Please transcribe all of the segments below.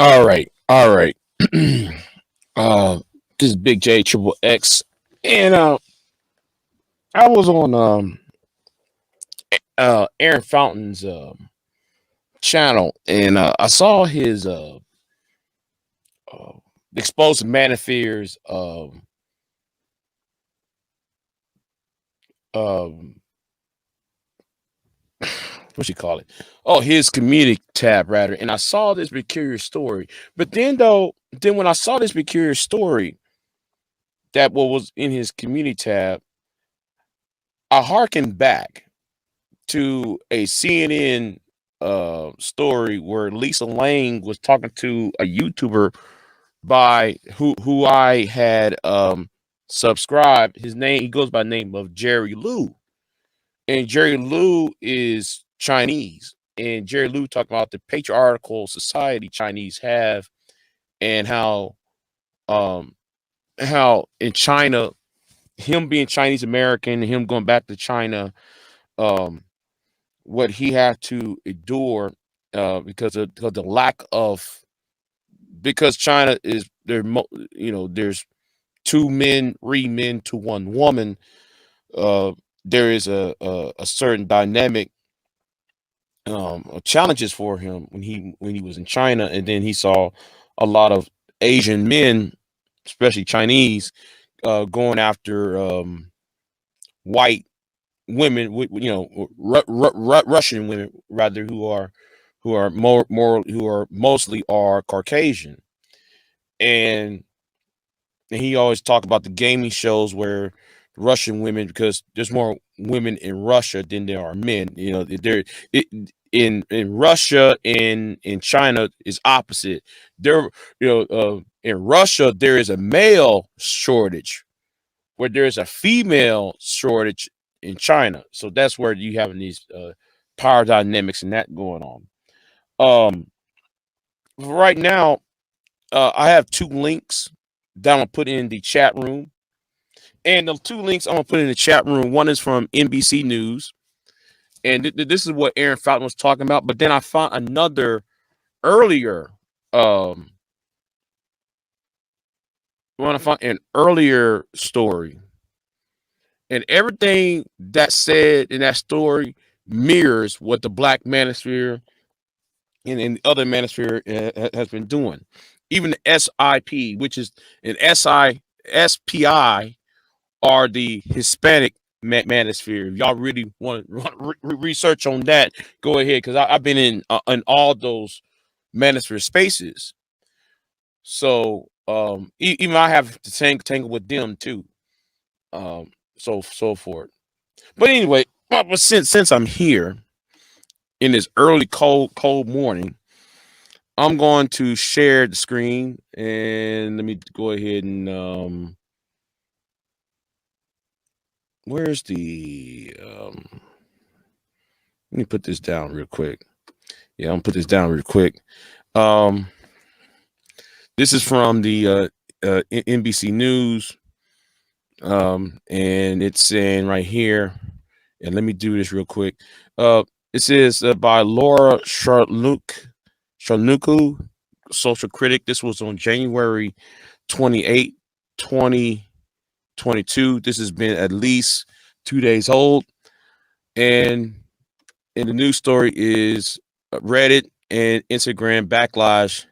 All right, all right. uh, this is Big J Triple X, and I was on Aaron Fountain's channel, and I saw his uh exposed manospheres um what you call it? Oh, his community tab rather, and I saw this peculiar story. But then when I saw this peculiar story that what was in his community tab, I harkened back to a CNN story where Lisa Lang was talking to a YouTuber by who I had subscribed. His name, he goes by the name of Jerry Liu. And Jerry Liu is Chinese. And Jerry Liu talked about the patriarchal society Chinese have, and how in China, him being Chinese American, him going back to China, um what he had to endure because the lack of, because China is there, there's two men, three men to one woman. uh there is a certain dynamic of challenges for him when he was in China, and then he saw a lot of Asian men, especially Chinese, going after white women, Russian women rather, who are mostly are Caucasian. And he always talked about the gaming shows where Russian women, because there's more women in Russia than there are men. It, in Russia and in China is opposite. There, in Russia there is a male shortage where there's a female shortage in China. So that's where you have these power dynamics and that going on. Um, right now, I have two links that I'm gonna put in the chat room, and the two links I'm gonna put in the chat room. One is from NBC News, and this is what Aaron Fountain was talking about. But then I found another earlier, when I found an earlier story, and everything that said in that story mirrors what the Black Manosphere and the other Manosphere has been doing. Even the SIP, which is an SPI, are the Hispanic Manosphere. If y'all really want to research on that, go ahead, because I've been in all those Manosphere spaces. So even I have to tangle with them too. So forth. But anyway, but since I'm here in this early cold morning, I'm going to share the screen, and let me go ahead and where's the let me put this down real quick. Yeah, I'm gonna put this down real quick. Um this is from the NBC News, and it's saying right here, and let me do this real quick. It says by Laura Charnuku, social critic. This was on January 28, 2022. This has been at least 2 days old. And the news story is Reddit and Instagram backlash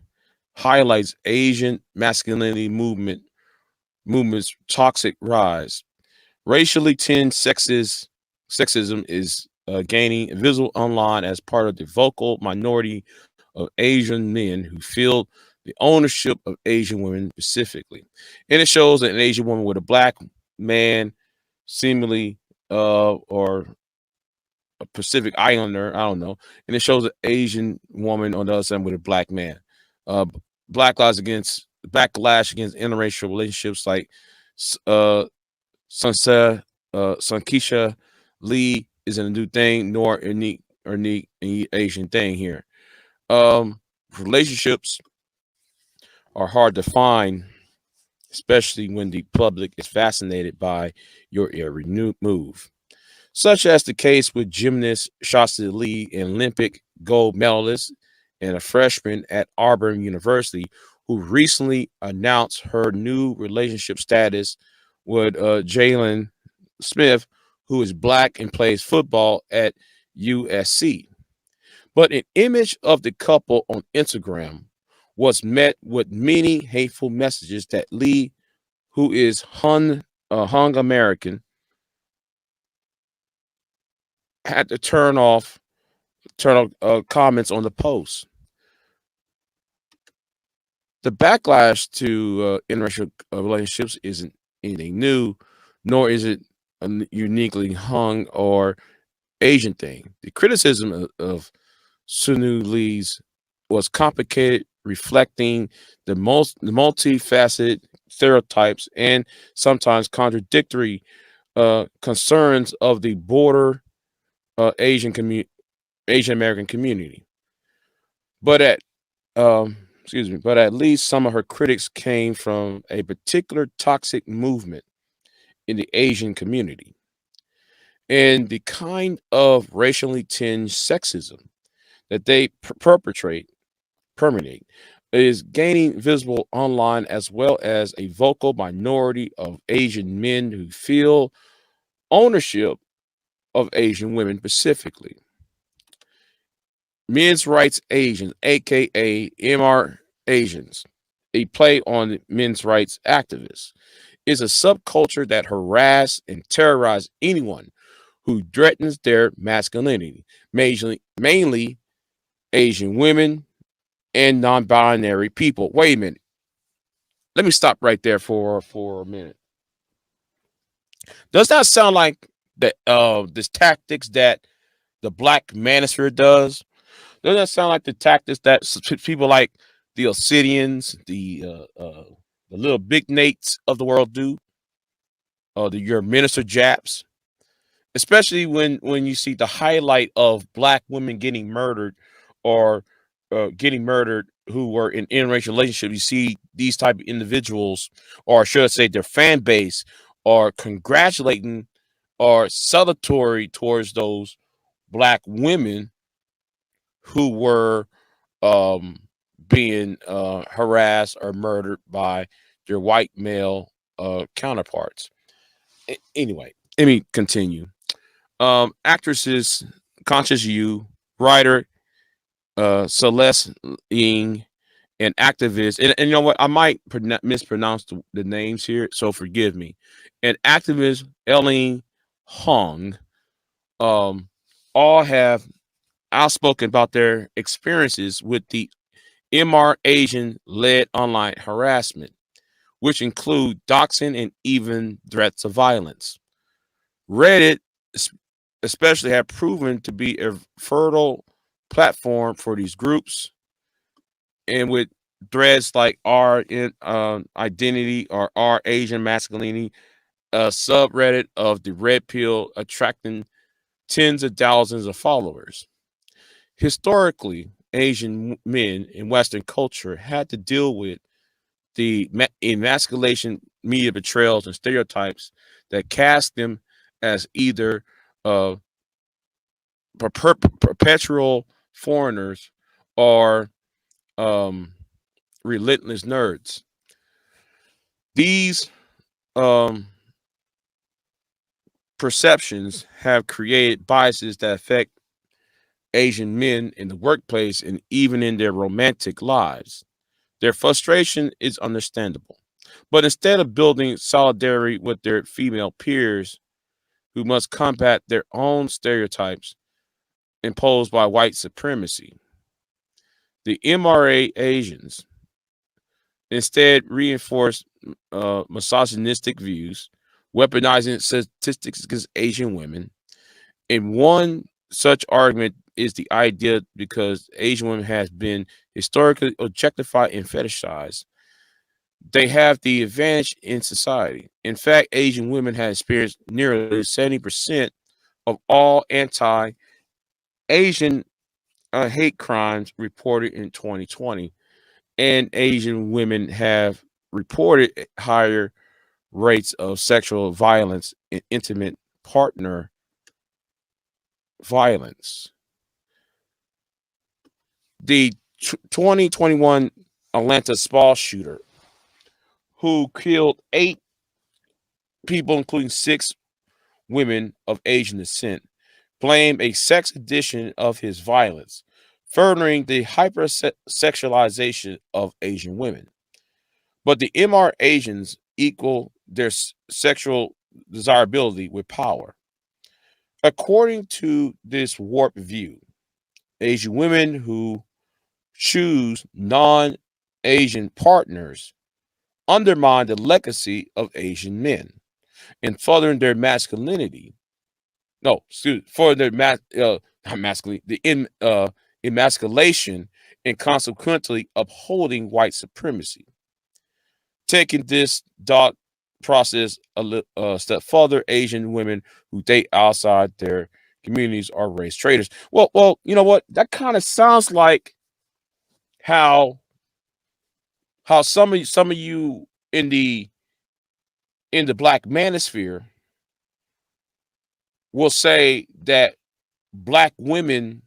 highlights Asian masculinity movement's toxic rise. Racially tinged sexism is gaining visible online as part of the vocal minority of Asian men who feel the ownership of Asian women specifically. And it shows that an Asian woman with a Black man, seemingly, or a Pacific Islander, I don't know. And it shows an Asian woman on the other side with a Black man. Backlash against interracial relationships like Sunkisha Lee isn't a new thing, nor unique Asian thing here. Relationships are hard to find, especially when the public is fascinated by your every new move, such as the case with gymnast Shasta Lee and Olympic gold medalist and a freshman at Auburn University, who recently announced her new relationship status with Jalen Smith, who is black and plays football at USC. But an image of the couple on Instagram was met with many hateful messages that Lee, who is Hung American, had to turn off comments on the post. The backlash to interracial relationships isn't anything new, nor is it a uniquely Hung or Asian thing. The criticism of Sunu Lee's was complicated, reflecting the multifaceted stereotypes and sometimes contradictory concerns of the border Asian American community. But at least some of her critics came from a particular toxic movement in the Asian community, and the kind of racially tinged sexism that they permeate is gaining visible online, as well as a vocal minority of Asian men who feel ownership of Asian women specifically. Men's Rights Asians, aka MRASIANS, a play on men's rights activists, is a subculture that harass and terrorize anyone who threatens their masculinity, mainly Asian women and non-binary people. Wait a minute. Let me stop right there for a minute. Does that sound like the this tactics that the black manosphere does? Doesn't that sound like the tactics that people like the Obsidians, the little big Nates of the world do? Your minister Japs, especially when you see the highlight of black women getting murdered or getting murdered who were in interracial relationships. You see these type of individuals, or should I say their fan base, are congratulating or celebratory towards those black women who were um, being harassed or murdered by their white male counterparts. Anyway, let me continue. Actresses Conscious Yu, writer Celeste Ying, and activist, and you know what? I might mispronounce the names here, so forgive me. And activist Eileen Hong, all have outspoken about their experiences with the MR Asian led online harassment, which include doxing and even threats of violence. Reddit, especially, have proven to be a fertile platform for these groups, and with threads like our identity or our Asian masculinity, a subreddit of the red pill attracting tens of thousands of followers. Historically, Asian men in Western culture had to deal with the emasculation, media betrayals, and stereotypes that cast them as either uh, perpetual foreigners or relentless nerds. These um, perceptions have created biases that affect Asian men in the workplace and even in their romantic lives. Their frustration is understandable. But instead of building solidarity with their female peers who must combat their own stereotypes imposed by white supremacy, the MRA Asians instead reinforce misogynistic views, weaponizing statistics against Asian women. And one such argument is the idea because Asian women has been historically objectified and fetishized, they have the advantage in society. In fact, Asian women have experienced nearly 70% of all anti-Asian hate crimes reported in 2020, and Asian women have reported higher rates of sexual violence and intimate partner violence. The 2021 Atlanta spa shooter who killed 8 people, including 6 women of Asian descent, blamed a sex addiction of his violence, furthering the hypersexualization of Asian women. But the MR Asians equal their sexual desirability with power. According to this warped view, Asian women who choose non-Asian partners undermine the legacy of Asian men and furthering their masculinity. No, excuse for their not masculinity, emasculation, and consequently upholding white supremacy. Taking this thought process a step further, Asian women who date outside their communities are race traitors. Well, you know what? That kind of sounds like how some of you in the black manosphere will say that black women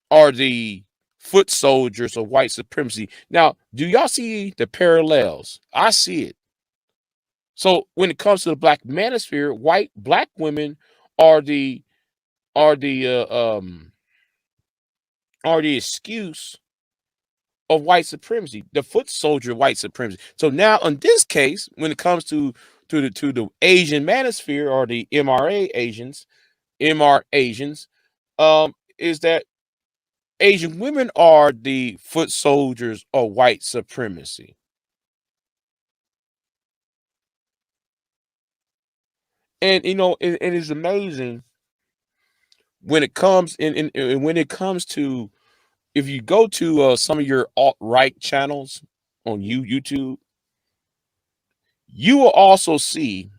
are the foot soldiers of white supremacy. Now, do y'all see the parallels? I see it. So when it comes to the black manosphere, black women are the are the uh, um are the excuse of white supremacy, the foot soldier of white supremacy. So now in this case, when it comes to the Asian manosphere or the MR Asians, is that Asian women are the foot soldiers of white supremacy. And it is amazing when it comes in when it comes to, if you go to some of your alt-right channels on YouTube, you will also see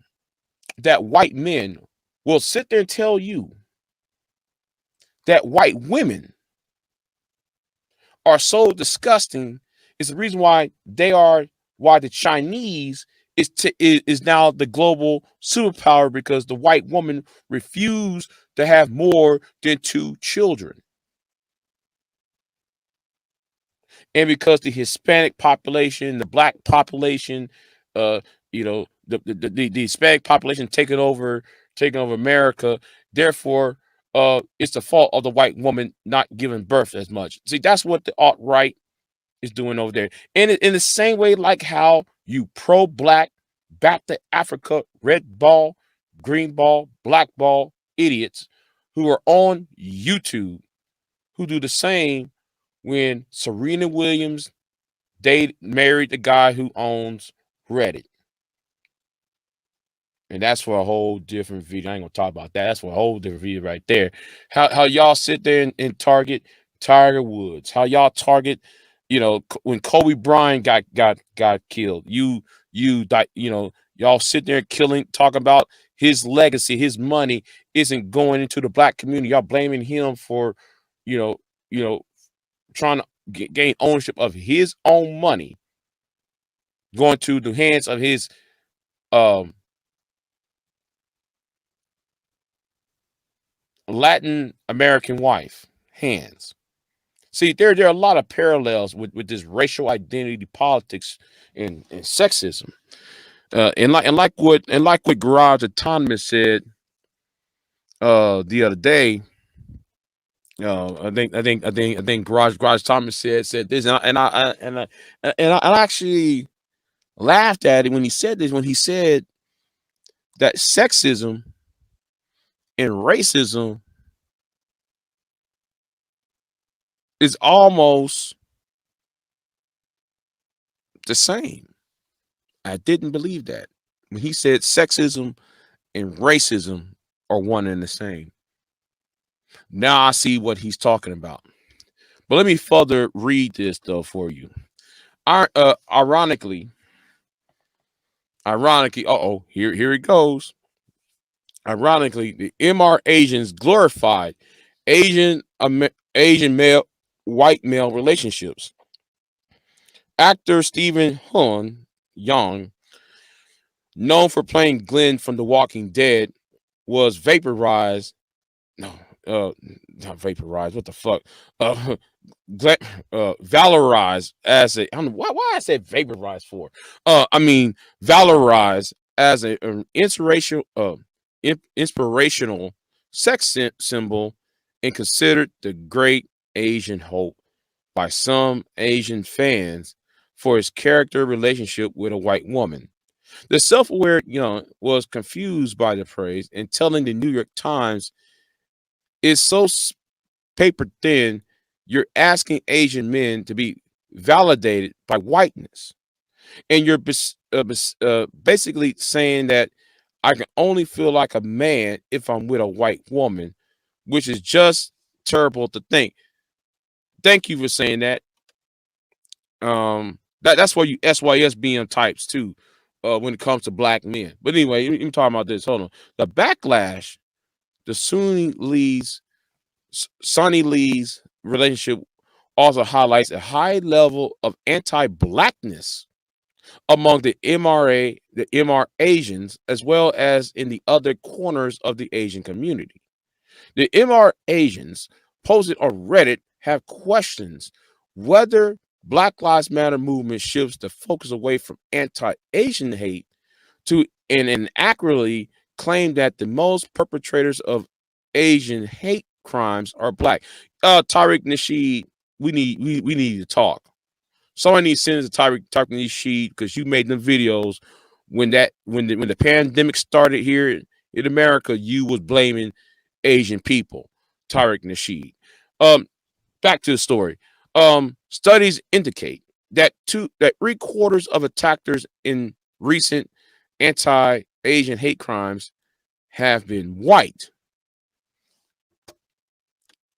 that white men will sit there and tell you that white women are so disgusting. Is the reason why the Chinese is now the global superpower, because the white woman refused to have more than 2 children. And because the Hispanic population, the black population, the Hispanic population taking over America, therefore, it's the fault of the white woman not giving birth as much. See, that's what the alt-right is doing over there. And in the same way, like how you pro-black, back to Africa, red ball, green ball, black ball idiots who are on YouTube, who do the same when Serena Williams married the guy who owns Reddit. And that's for a whole different video. I ain't gonna talk about that. That's for a whole different video right there. How y'all sit there and target Tiger Woods. How y'all target, when Kobe Bryant got killed. Y'all sit there talking about his legacy, his money isn't going into the black community. Y'all blaming him for, you know, you know, trying to gain ownership of his own money going to the hands of his Latin American wife hands. See, there are a lot of parallels with this racial identity politics and sexism. And like what Garage Autonomous said the other day. I think Garage Thomas said this, and I actually laughed at it when he said this, when he said that sexism and racism is almost the same. I didn't believe that when he said sexism and racism are one and the same. Now I see what he's talking about. But let me further read this though for you. Ironically, here it goes. Ironically, the MR Asians glorified Asian male white male relationships. Actor Stephen Young, known for playing Glenn from The Walking Dead, was vaporized. No, not vaporize, what the fuck? Valorize as a, I don't know why I said vaporize for. I mean valorize as an inspirational sex symbol and considered the great Asian hope by some Asian fans for his character relationship with a white woman. The self-aware Young was confused by the praise and telling the New York Times, "It's so paper thin, you're asking Asian men to be validated by whiteness. And you're basically saying that I can only feel like a man if I'm with a white woman, which is just terrible to think." Thank you for saying that. That's why you SYS BM types too, when it comes to black men. But anyway, let me talk about this. Hold on. The backlash, the Sonny Lee's relationship also highlights a high level of anti-blackness among the MR Asians, as well as in the other corners of the Asian community. The MR Asians posted on Reddit have questions whether Black Lives Matter movement shifts the focus away from anti-Asian hate to and inaccurately claim that the most perpetrators of Asian hate crimes are black. Tariq Nasheed, we need to talk. Somebody needs to send us Tariq Nasheed because you made them videos when the pandemic started here in America. You was blaming Asian people. Tariq Nasheed. Back to the story. Studies indicate that 3/4 of attackers in recent anti-Asian hate crimes have been white.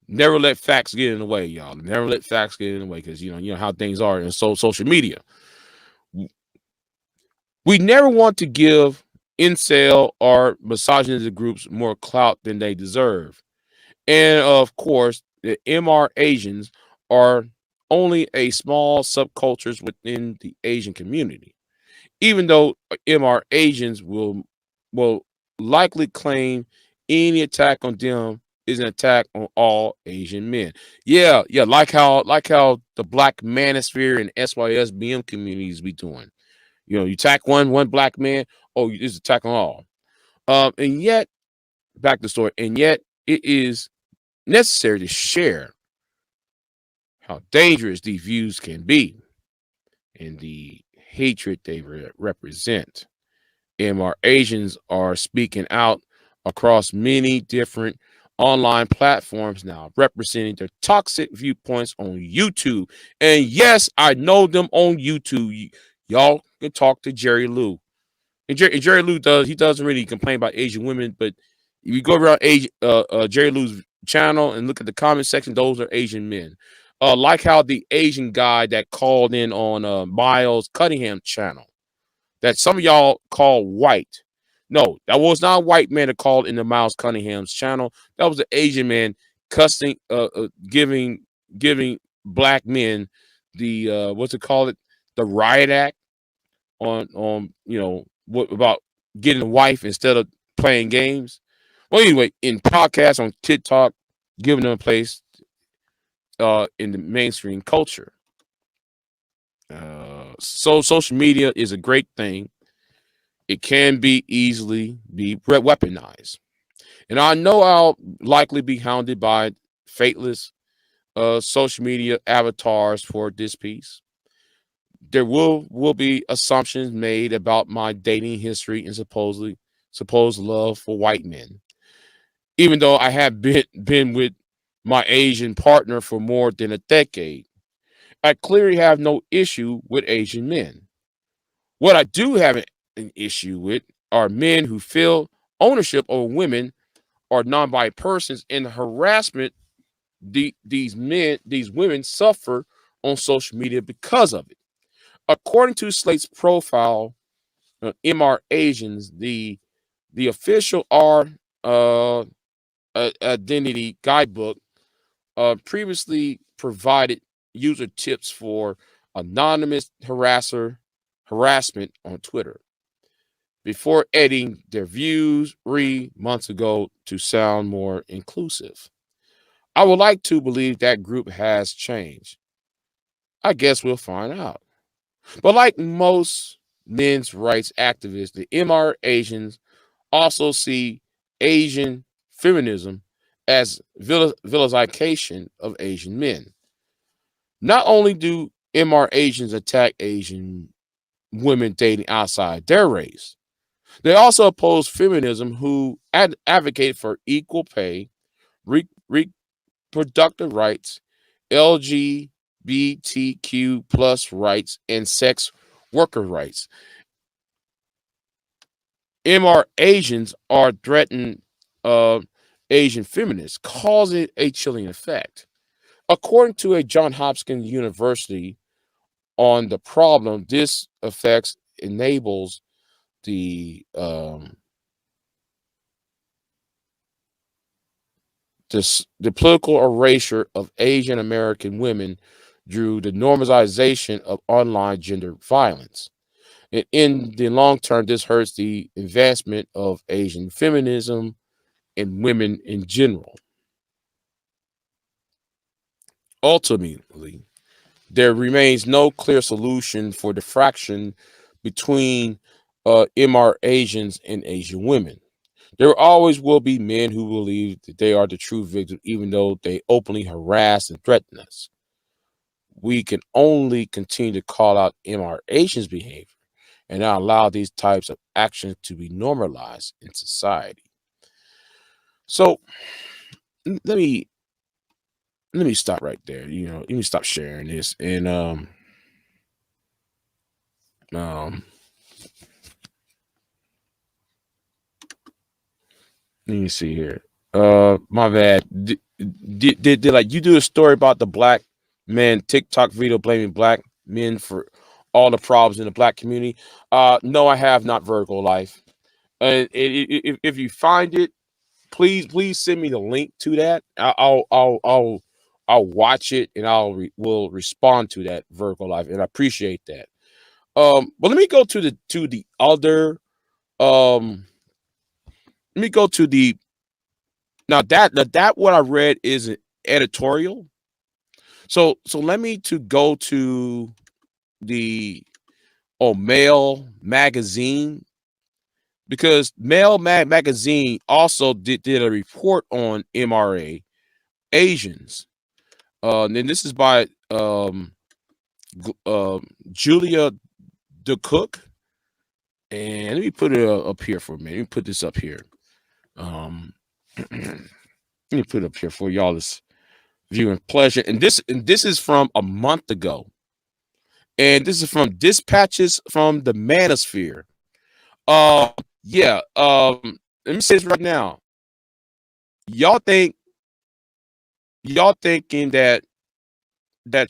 Never let facts get in the way, y'all. Never let facts get in the way, because you know how things are in social media. We never want to give incel or misogynist groups more clout than they deserve. And of course, the MR Asians are only a small subcultures within the Asian community. Even though MR Asians will likely claim any attack on them is an attack on all Asian men. Yeah, like how the black manosphere and SYSBM communities be doing. You know, you attack one black man, oh, you just attack on all. And yet, back to the story, and yet it is necessary to share how dangerous these views can be and the hatred they represent. MR Asians are speaking out across many different online platforms now, representing their toxic viewpoints on YouTube. And yes, I know them on YouTube. Y'all can talk to Jerry Lou. And Jerry Lou doesn't really complain about Asian women, but if you go around Jerry Lou's channel and look at the comment section, those are Asian men. Like how the Asian guy that called in on Miles Cunningham's channel, that some of y'all call white. No, that was not a white man that called in the Miles Cunningham's channel. That was an Asian man cussing, giving black men the what's it called, the riot act on what about getting a wife instead of playing games. Well, anyway, in podcasts on TikTok, giving them a place in the mainstream culture. So social media is a great thing. It can be easily be weaponized. And I know I'll likely be hounded by faithless social media avatars for this piece. There will be assumptions made about my dating history and supposed love for white men. Even though I have been with my Asian partner for more than a decade, I clearly have no issue with Asian men. What I do have an issue with are men who feel ownership over women or non-binary persons, and the harassment these women suffer on social media because of it. According to Slate's profile, MR Asians, the official R identity guidebook, previously provided user tips for anonymous harassment on Twitter before editing their views months ago to sound more inclusive. I would like to believe that group has changed. I guess we'll find out. But like most men's rights activists, the MRAsians also see Asian feminism as vilification of Asian men. Not only do MRAsians attack Asian women dating outside their race, they also oppose feminism who advocate for equal pay, reproductive rights, LGBTQ plus rights, and sex worker rights. MRAsians are threatening Asian feminists, causing a chilling effect. According to a Johns Hopkins University on the problem, this affects enables the political erasure of Asian American women through the normalization of online gender violence. And in the long term, this hurts the advancement of Asian feminism and women in general. Ultimately, there remains no clear solution for the fraction between MR Asians and Asian women. There always will be men who believe that they are the true victim, even though they openly harass and threaten us. We can only continue to call out MR Asians' behavior and not allow these types of actions to be normalized in society. So let me stop right there. Let me stop sharing this and um let me see here. My bad. Did like you do a story about the black men TikTok video blaming black men for all the problems in the black community? No, I have not. Vertical Life. If you find it, please send me the link to that. I'll watch it and will respond to that. Vertical Life, and I appreciate that. But let me go to the other. Let me go to the now that what I read is an editorial. So let me to go to the Mail magazine, because Mail magazine also did a report on MRA Asians. And then this is by Julia DeCook. And let me put it up here for a minute. Let me put this up here. Let me put it up here for y'all's viewing pleasure. And this is from a month ago. And this is from dispatches from the Manosphere. Yeah. Let me say this right now. Y'all thinking that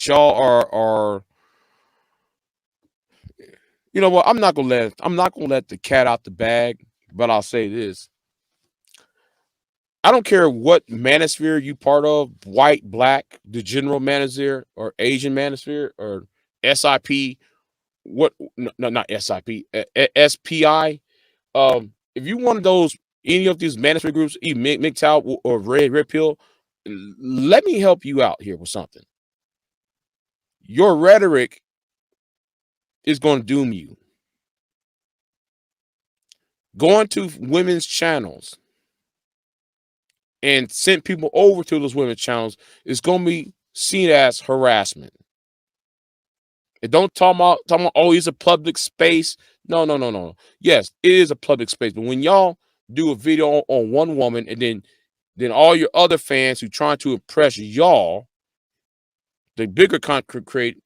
y'all are you know what? I'm not gonna let the cat out the bag, but I'll say this. I don't care what manosphere you part of, white, black, the general manosphere, or Asian manosphere, or SIP, what no, not SIP, SPI. If you one of those, any of these manosphere groups, even MGTOW or Red Pill, let me help you out here with something. Your rhetoric is going to doom you. Going to women's channels and send people over to those women's channels is going to be seen as harassment. And don't talk about, oh, it's a public space. No. Yes, it is a public space. But when y'all do a video on one woman and then all your other fans who trying to impress y'all, the bigger content create,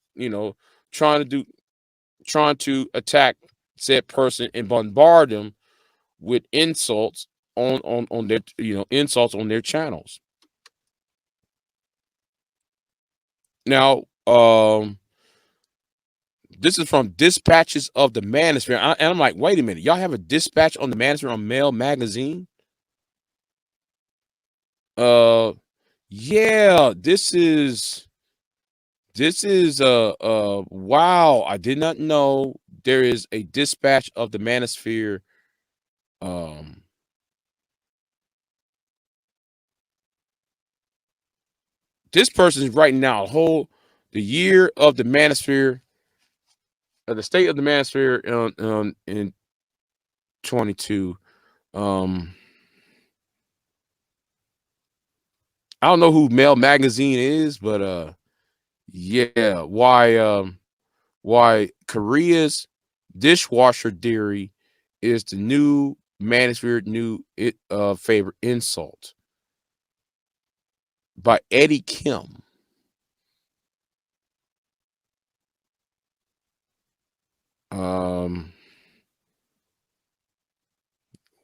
trying to attack said person and bombard them with insults on their insults on their channels. Now, this is from dispatches of the Manosphere, and I'm like, wait a minute, y'all have a dispatch on the Manosphere on Mail magazine? Yeah, this is wow, I did not know there is a dispatch of the Manosphere. Um This person is writing now the year of the manosphere, the state of the manosphere in 22. I don't know who Male Magazine is, but yeah, why Korea's dishwasher theory is the new manosphere favorite insult by Eddie Kim.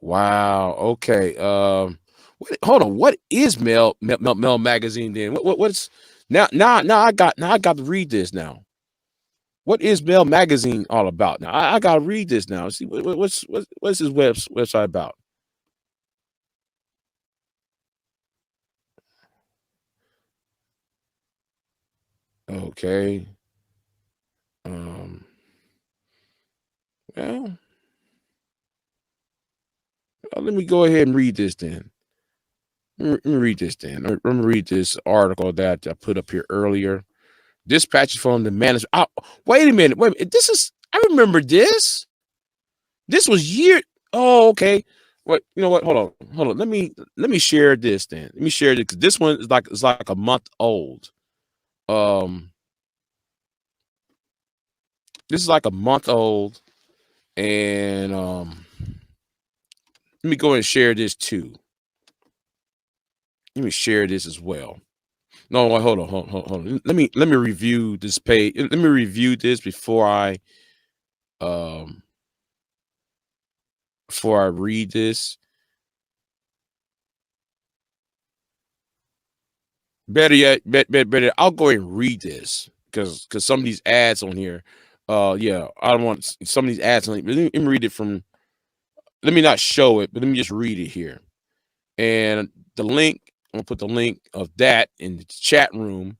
Wow. Okay. Hold on. What is Mel Magazine then? What's now? I got to read this now. What is Mel Magazine all about? Now I got to read this now. See what's this website about? Okay. Um. Well, let me go ahead and read this then. Let me read this then. Let me read this article that I put up here earlier. Dispatches from the manager. Oh, wait a minute. Wait a minute. I remember this. This was year. Oh, okay. What you know? What? Hold on. Let me share this then. Let me share this because this one is like it's like a month old. Um, this is like a month old, and let me go ahead and share this too. Let me share this as well. No, wait, hold on. Let me review this page. Let me review this um before I read this. Better. I'll go ahead and read this because some of these ads on here, yeah, I don't want some of these ads on. Let me read it from. Let me not show it, but let me just read it here. And the link, I'm gonna put the link of that in the chat room.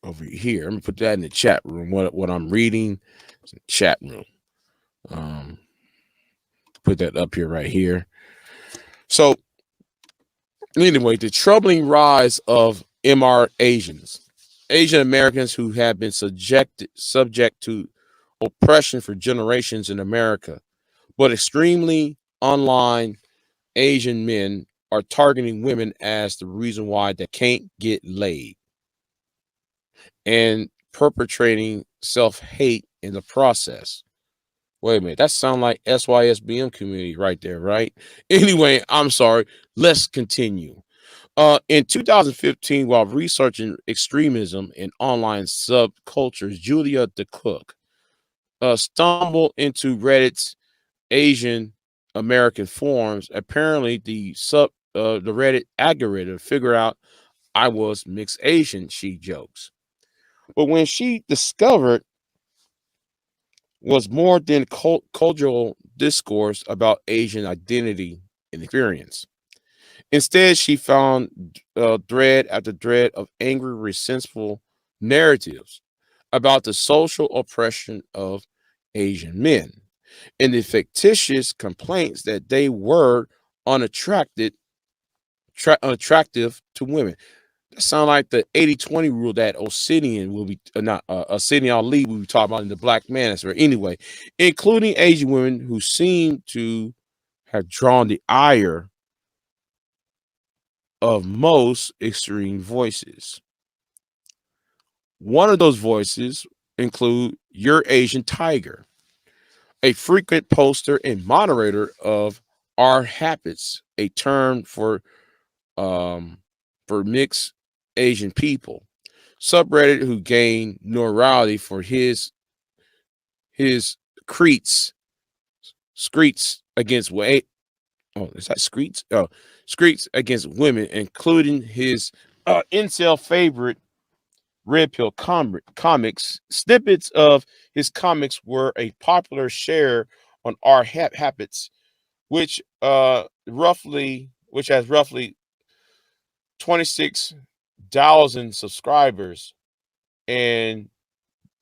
Over here, I'm gonna put that in the chat room. What I'm reading, chat room. Put that up here right here. So anyway, the troubling rise of Asians, Asian Americans who have been subject to oppression for generations in America, but extremely online Asian men are targeting women as the reason why they can't get laid and perpetrating self-hate in the process. Wait a minute, that sounds like SYSBM community right there, right? Anyway, I'm sorry. Let's continue. In 2015, while researching extremism in online subcultures, Julia DeCook stumbled into Reddit's Asian American forums. Apparently, the Reddit algorithm figured out I was mixed Asian, she jokes. But when she discovered was more than cultural discourse about Asian identity and experience. Instead, she found thread after thread of angry, resentful narratives about the social oppression of Asian men and the fictitious complaints that they were unattractive to women. That sound like the 80-20 rule that Obsidian will be not Obsidian Ali will be talking about in the Black Manosphere. Anyway, including Asian women who seem to have drawn the ire of most extreme voices. One of those voices include Your Asian Tiger, a frequent poster and moderator of Our Habits, a term um, for mixed Asian people. Subreddit who gained notoriety for his creets screets against is that screets? Oh, screets against women, including his incel favorite Red Pill comics. Snippets of his comics were a popular share on Our Habits, which has roughly 26,000 subscribers. And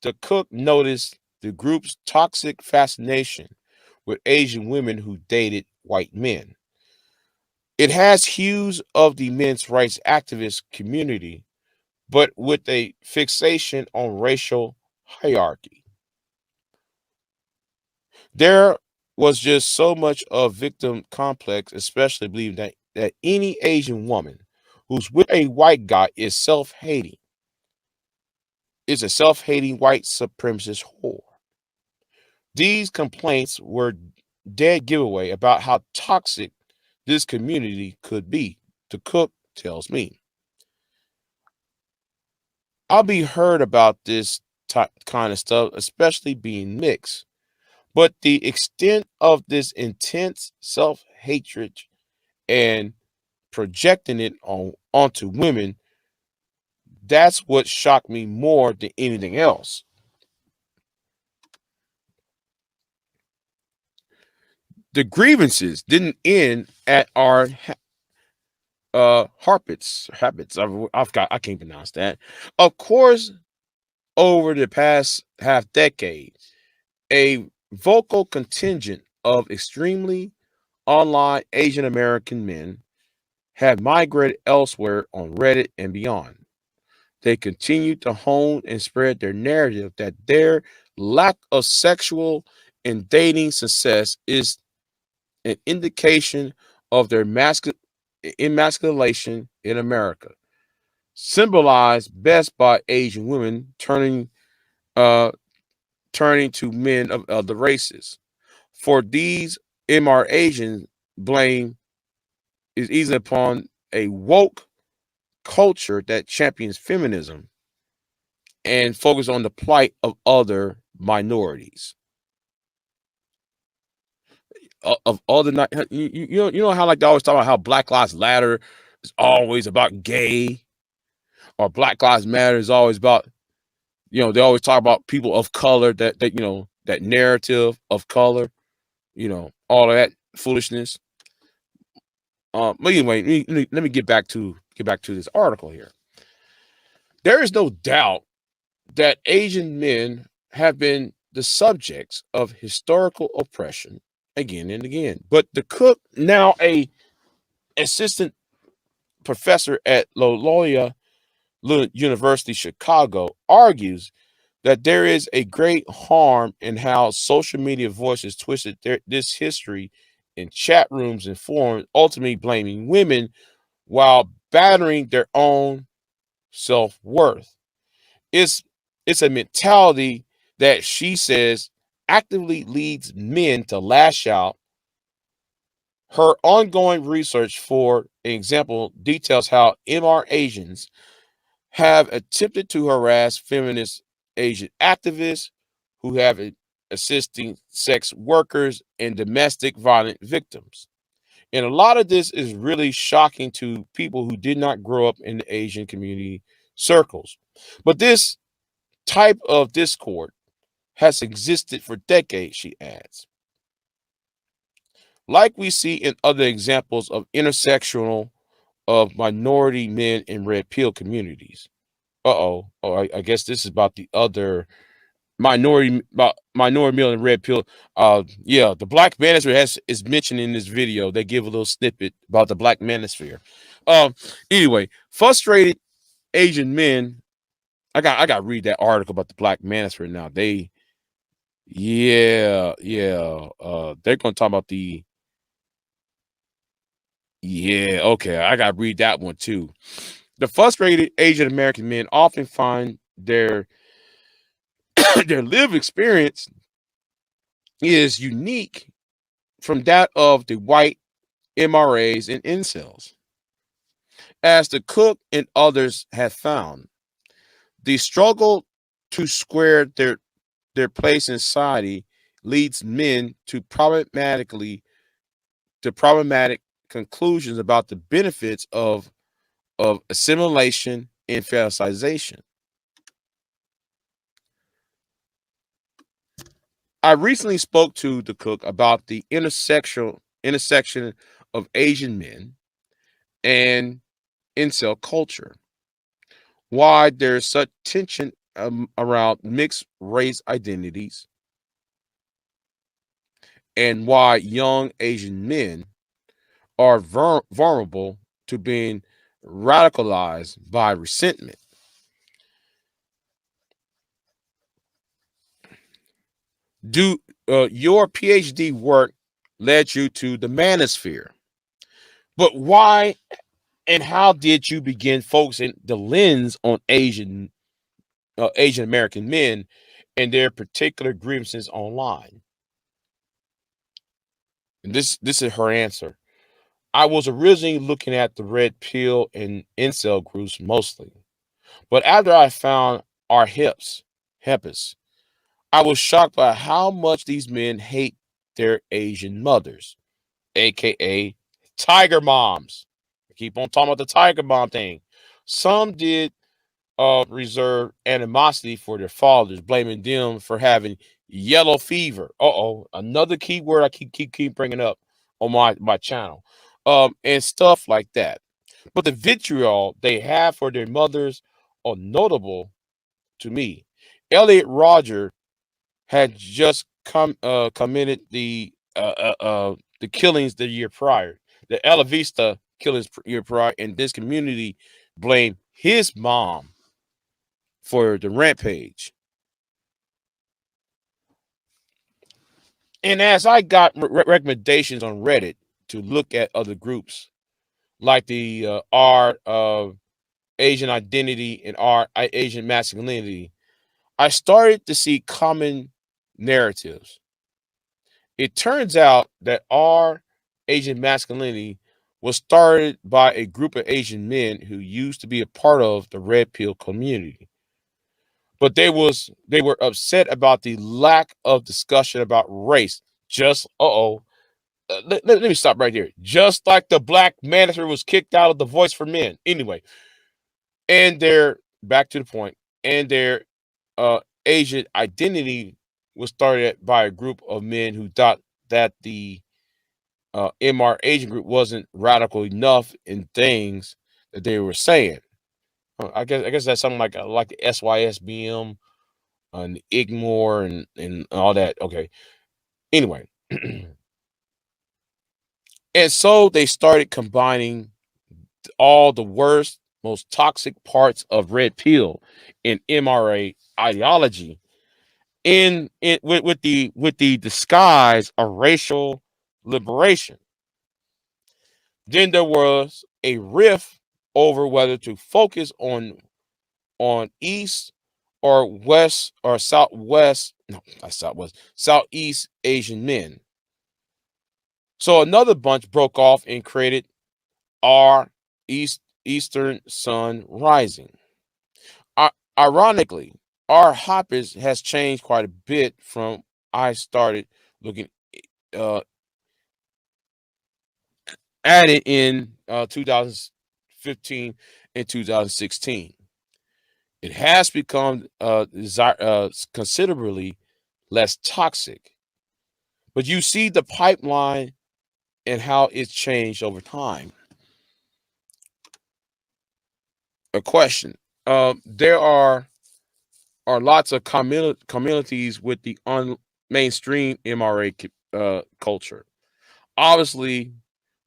the cook noticed the group's toxic fascination with Asian women who dated white men. It has hues of the men's rights activist community, but with a fixation on racial hierarchy. There was just so much of victim complex, especially believing that any Asian woman who's with a white guy is self-hating, is a self-hating white supremacist whore. These complaints were dead giveaway about how toxic this community could be. The cook tells me. I'll be heard about this kind of stuff, especially being mixed. But the extent of this intense self-hatred and projecting it onto women, that's what shocked me more than anything else. The grievances didn't end at our habits. I can't pronounce that. Of course, over the past half decade, a vocal contingent of extremely online Asian American men have migrated elsewhere on Reddit and beyond. They continue to hone and spread their narrative that their lack of sexual and dating success is an indication of their emasculation in America, symbolized best by Asian women uh, turning to men of other races. For these MR Asians, blame is easy upon a woke culture that champions feminism and focus on the plight of other minorities. Of all the night, you know how like they always talk about how Black Lives Matter is always about gay, or Black Lives Matter is always about, they always talk about people of color, that narrative of color, all of that foolishness. But anyway, let me get back to this article here. There is no doubt that Asian men have been the subjects of historical oppression again and again. But the cook, now a assistant professor at Loyola University Chicago, argues that there is a great harm in how social media voices twisted this history in chat rooms and forums, ultimately blaming women while battering their own self-worth. It's it's a mentality that, she says, actively leads men to lash out. Her ongoing research, for example, details how MR Asians have attempted to harass feminist Asian activists who have assisting sex workers and domestic violence victims. And a lot of this is really shocking to people who did not grow up in the Asian community circles. But this type of discord has existed for decades, she adds. Like we see in other examples of intersectional of minority men in red pill communities. Oh, I guess this is about the other minority male in red pill. Yeah, the Black Manosphere is mentioned in this video. They give a little snippet about the Black Manosphere. Anyway, frustrated Asian men. I got to read that article about the Black Manosphere now. Yeah. They're gonna talk about okay. I gotta read that one too. The frustrated Asian American men often find their their lived experience is unique from that of the white MRAs and incels. As the cook and others have found, the struggle to square their place in society leads men to problematic conclusions about the benefits of assimilation and fantasization. I recently spoke to the cook about the intersection of Asian men and incel culture, why there's such tension around mixed race identities, and why young Asian men are vulnerable to being radicalized by resentment. Do your PhD work led you to the manosphere, but why and how did you begin focusing the lens on Asian American men and their particular grievances online? And this is her answer. I was originally looking at the red pill and incel groups mostly, but after I found our hepis, I was shocked by how much these men hate their Asian mothers, aka tiger moms. I keep on talking about the tiger mom thing. Some did reserve animosity for their fathers, blaming them for having yellow fever. Another key word I keep bringing up on my channel, and stuff like that. But the vitriol they have for their mothers are notable to me. Elliot Roger had just committed the killings the year prior, the Ella Vista killings year prior, and this community blamed his mom for the rampage. And as I got recommendations on Reddit to look at other groups like the art of Asian identity and art Asian masculinity, I started to see common narratives. It turns out that our Asian masculinity was started by a group of Asian men who used to be a part of the red pill community. But they were upset about the lack of discussion about race. Just let me stop right here. Just like the black manager was kicked out of The Voice for Men. Anyway, and their back to the point, and their Asian identity was started by a group of men who thought that the MR Asian group wasn't radical enough in things that they were saying. I guess that's something like the SYSBM and the Ignore and all that. Okay. Anyway, and so they started combining all the worst, most toxic parts of red pill and MRA ideology with the disguise of racial liberation. Then there was a rift over whether to focus on East or West or Southwest, no, not Southwest, Southeast Asian men. So another bunch broke off and created our Eastern Sun Rising. Ironically, our hoppers has changed quite a bit from I started looking uh, at it in 2015 and 2016. It has become considerably less toxic, but you see the pipeline and how it's changed over time. A question: there are lots of communities with the mainstream MRA culture. Obviously,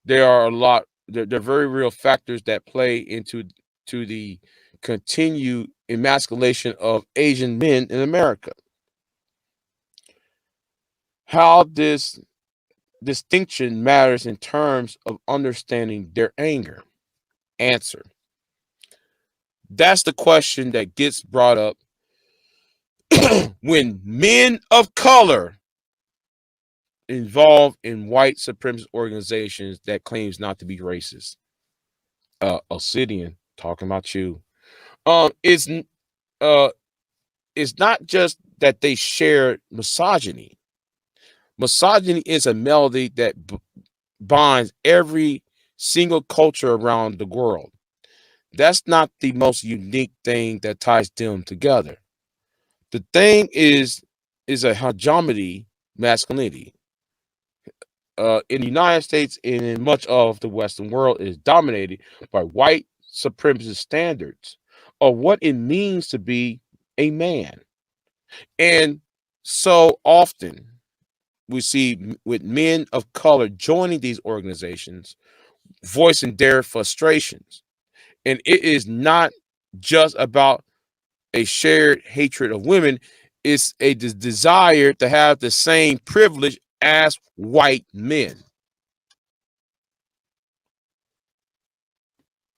there are a lot. There are very real factors that play into the continued emasculation of Asian men in America. How this distinction matters in terms of understanding their anger. Answer: that's the question that gets brought up when men of color involved in white supremacist organizations that claims not to be racist. Obsidian talking about you. It's uh it's not just that they share misogyny. Misogyny is a melody that binds every single culture around the world. That's not the most unique thing that ties them together. The thing is a hegemony masculinity. In the United States and in much of the Western world is dominated by white supremacist standards of what it means to be a man. And so often we see with men of color joining these organizations voicing their frustrations. And it is not just about a shared hatred of women, it's a desire to have the same privilege as white men.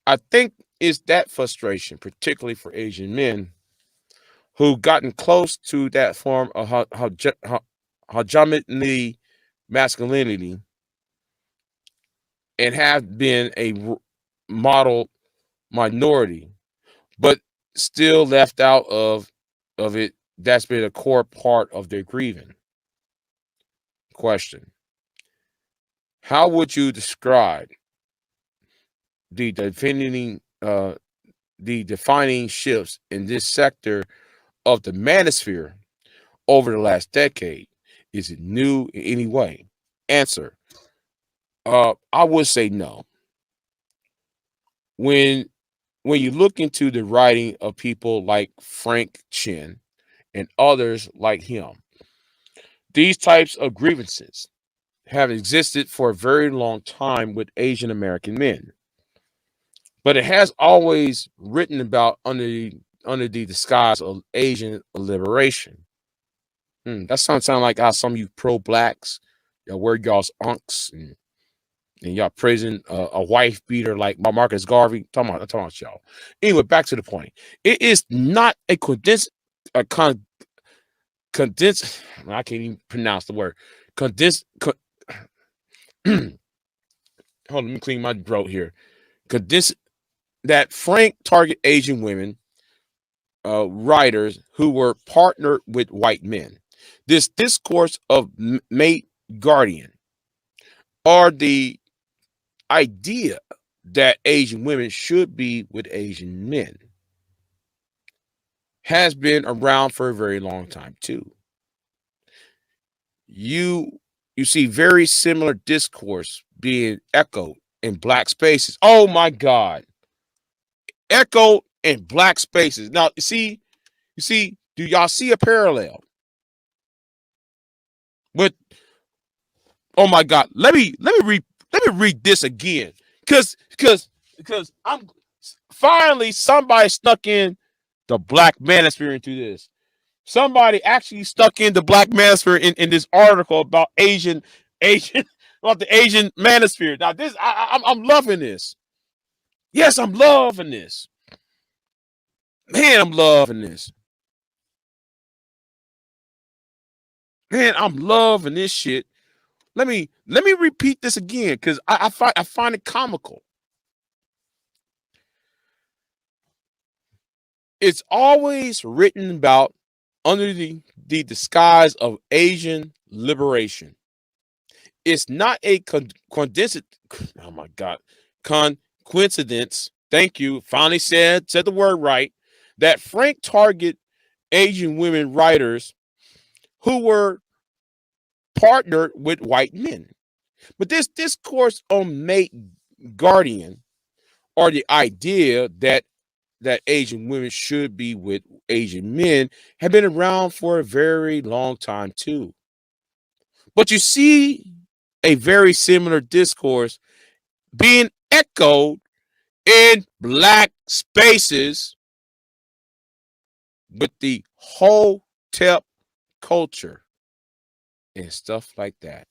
I think it's that frustration, particularly for Asian men who've gotten close to that form of hegemony masculinity and have been a model minority, but still left out of it. That's been a core part of their grieving. Question: how would you describe the defining shifts in this sector of the manosphere over the last decade? Is it new in any way? Answer: I would say no. When you look into the writing of people like Frank Chin and others like him, these types of grievances have existed for a very long time with Asian American men, but it has always written about under the disguise of Asian liberation. That sounds like how some of you pro-blacks, y'all wear y'all's unks and y'all praising a wife beater like Marcus Garvey. I'm talking about y'all. Anyway, back to the point. It is not a condensed, condensed. I can't even pronounce the word. Condensed. Hold on, let me clean my throat here. Condensed that Frank target Asian women writers who were partnered with white men. This discourse of mate guardian, or the idea that Asian women should be with Asian men, has been around for a very long time too. You see very similar discourse being echoed in black spaces. Oh my God. Echoed in black spaces. Now, you see, do y'all see a parallel with, oh my God, let me read this again. Because I'm finally somebody stuck in the black manosphere into this. Somebody actually stuck in the black manosphere in this article about Asian about the Asian manosphere. Now this I'm loving this. Yes, I'm loving this. Man, I'm loving this. Man, I'm loving this shit. Let me repeat this again because I find it comical. It's always written about under the disguise of Asian liberation. It's not a coincidence. Oh my God, coincidence. Thank you. Finally said the word right. That Frank target Asian women writers who were partnered with white men. But this discourse on mate guardian, or the idea that Asian women should be with Asian men, have been around for a very long time too. But you see a very similar discourse being echoed in black spaces with the whole tep culture and stuff like that.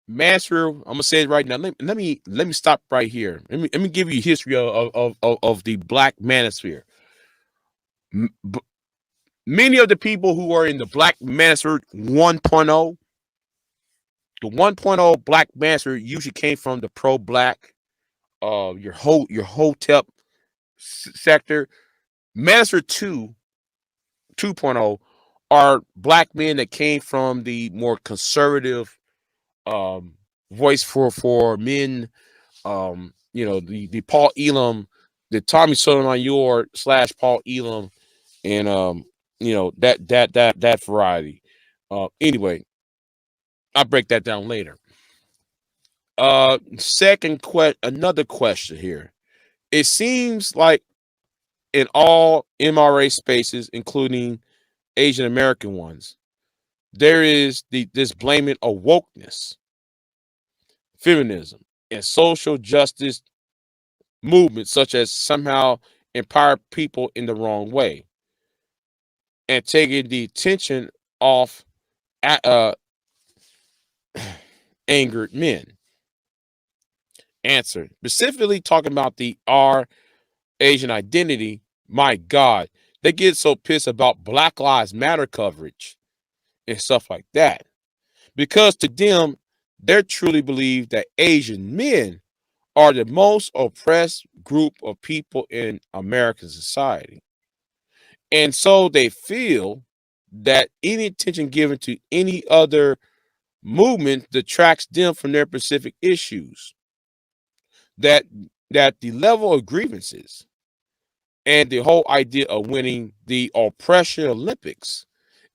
Master, I'm gonna say it right now. Let me stop right here. Let me give you a history of the black manosphere. Many of the people who are in the black manosphere 1.0, the 1.0 black manosphere usually came from the pro-black, your hotep sector. Manosphere 2.0 are black men that came from the more conservative voice for men, the Paul Elam, the Tommy Sotomayor / Paul Elam, and that variety. Anyway, I'll break that down later. Another question here. It seems like in all MRA spaces, including Asian American ones, there is this blaming of wokeness feminism and social justice movements, such as somehow empower people in the wrong way and taking the attention off angered men. Answer. Specifically talking about the R Asian identity, my God, they get so pissed about Black Lives Matter coverage and stuff like that. Because to them, they truly believe that Asian men are the most oppressed group of people in American society. And so they feel that any attention given to any other movement detracts them from their specific issues. That the level of grievances and the whole idea of winning the oppression Olympics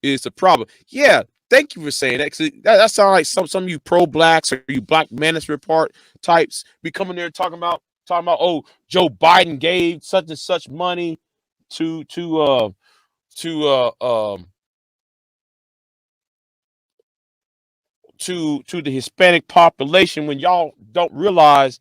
is the problem. Yeah, thank you for saying that. That sounds like some of you pro-blacks or you black manosphere part types be coming there talking about oh, Joe Biden gave such and such money to to uh um to the Hispanic population when y'all don't realize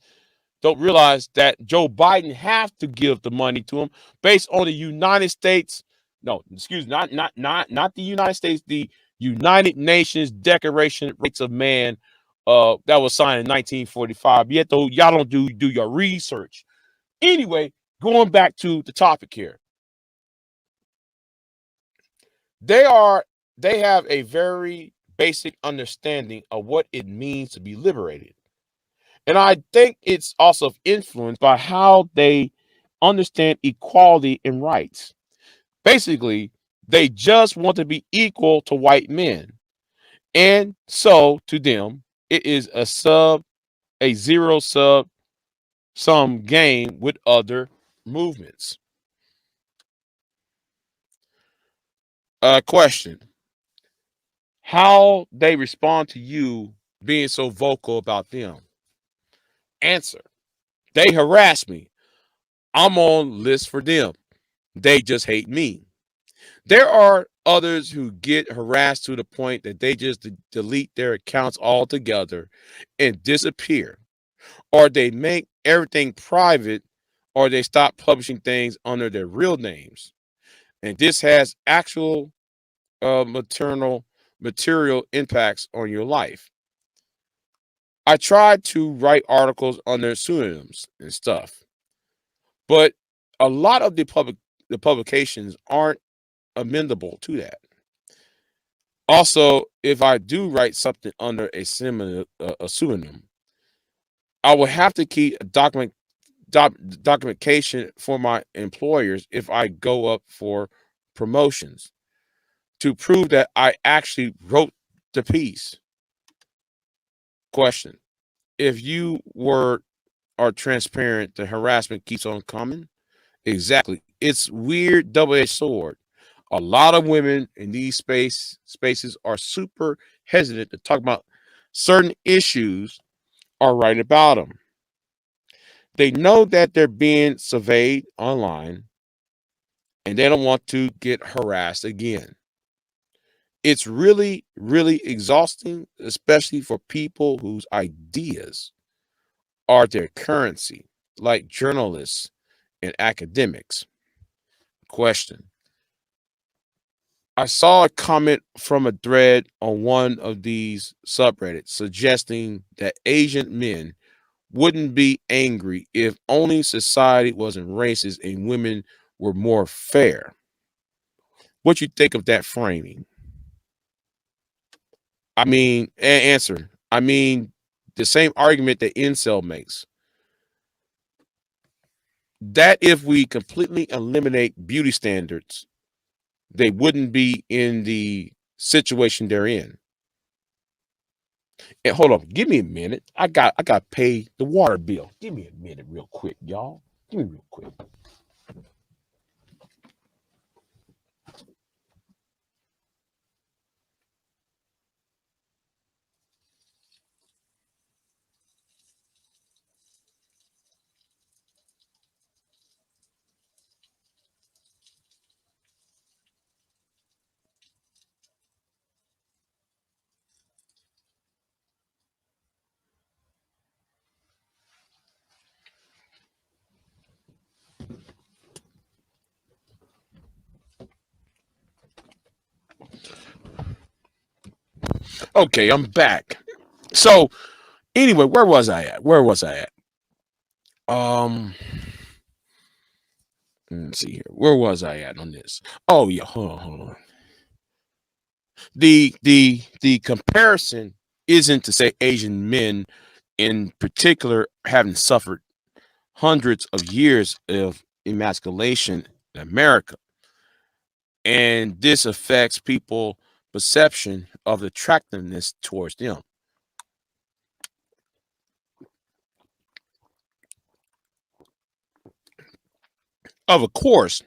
that Joe Biden have to give the money to him based on the United States. No, excuse me, not the United States, the United Nations Declaration of Rights of Man that was signed in 1945. Yet though y'all don't do your research. Anyway, going back to the topic here. They have a very basic understanding of what it means to be liberated. And I think it's also influenced by how they understand equality and rights. Basically, they just want to be equal to white men. And so to them, it is a zero sum game with other movements. Question. How they respond to you being so vocal about them? Answer. They harass me. I'm on list for them. They just hate me. There are others who get harassed to the point that they just delete their accounts altogether and disappear, or they make everything private, or they stop publishing things under their real names. And this has actual material impacts on your life. I tried to write articles under pseudonyms and stuff, but a lot of the publications aren't amendable to that. Also, if I do write something under a pseudonym, I will have to keep a documentation for my employers if I go up for promotions to prove that I actually wrote the piece. Question. If you are transparent, the harassment keeps on coming. Exactly. It's weird double-edged sword. A lot of women in these spaces are super hesitant to talk about certain issues or write about them. They know that they're being surveyed online and they don't want to get harassed again. It's really, really exhausting, especially for people whose ideas are their currency, like journalists and academics. Question. I saw a comment from a thread on one of these subreddits suggesting that Asian men wouldn't be angry if only society wasn't racist and women were more fair. What you think of that framing? I mean, answer. I mean, the same argument that Incel makes. That if we completely eliminate beauty standards, they wouldn't be in the situation they're in. And hold on, give me a minute. I got to pay the water bill. Give me a minute, real quick, y'all. Give me real quick. Okay, I'm back. So anyway, where was I at? Um, let's see here. Where was I at on this? Oh yeah, hold on. The comparison isn't to say Asian men in particular having suffered hundreds of years of emasculation in America, and this affects people perception of attractiveness towards them. Of course,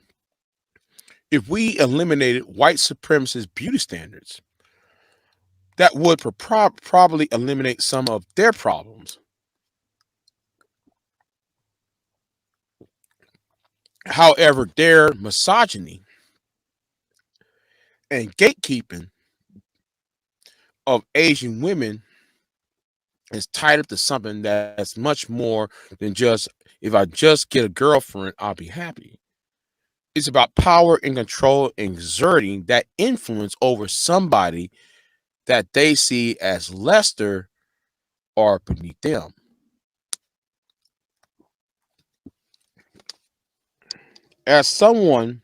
if we eliminated white supremacist beauty standards, that would probably eliminate some of their problems. However, their misogyny and gatekeeping of Asian women is tied up to something that's much more than just, if I just get a girlfriend, I'll be happy. It's about power and control and exerting that influence over somebody that they see as lesser or beneath them. As someone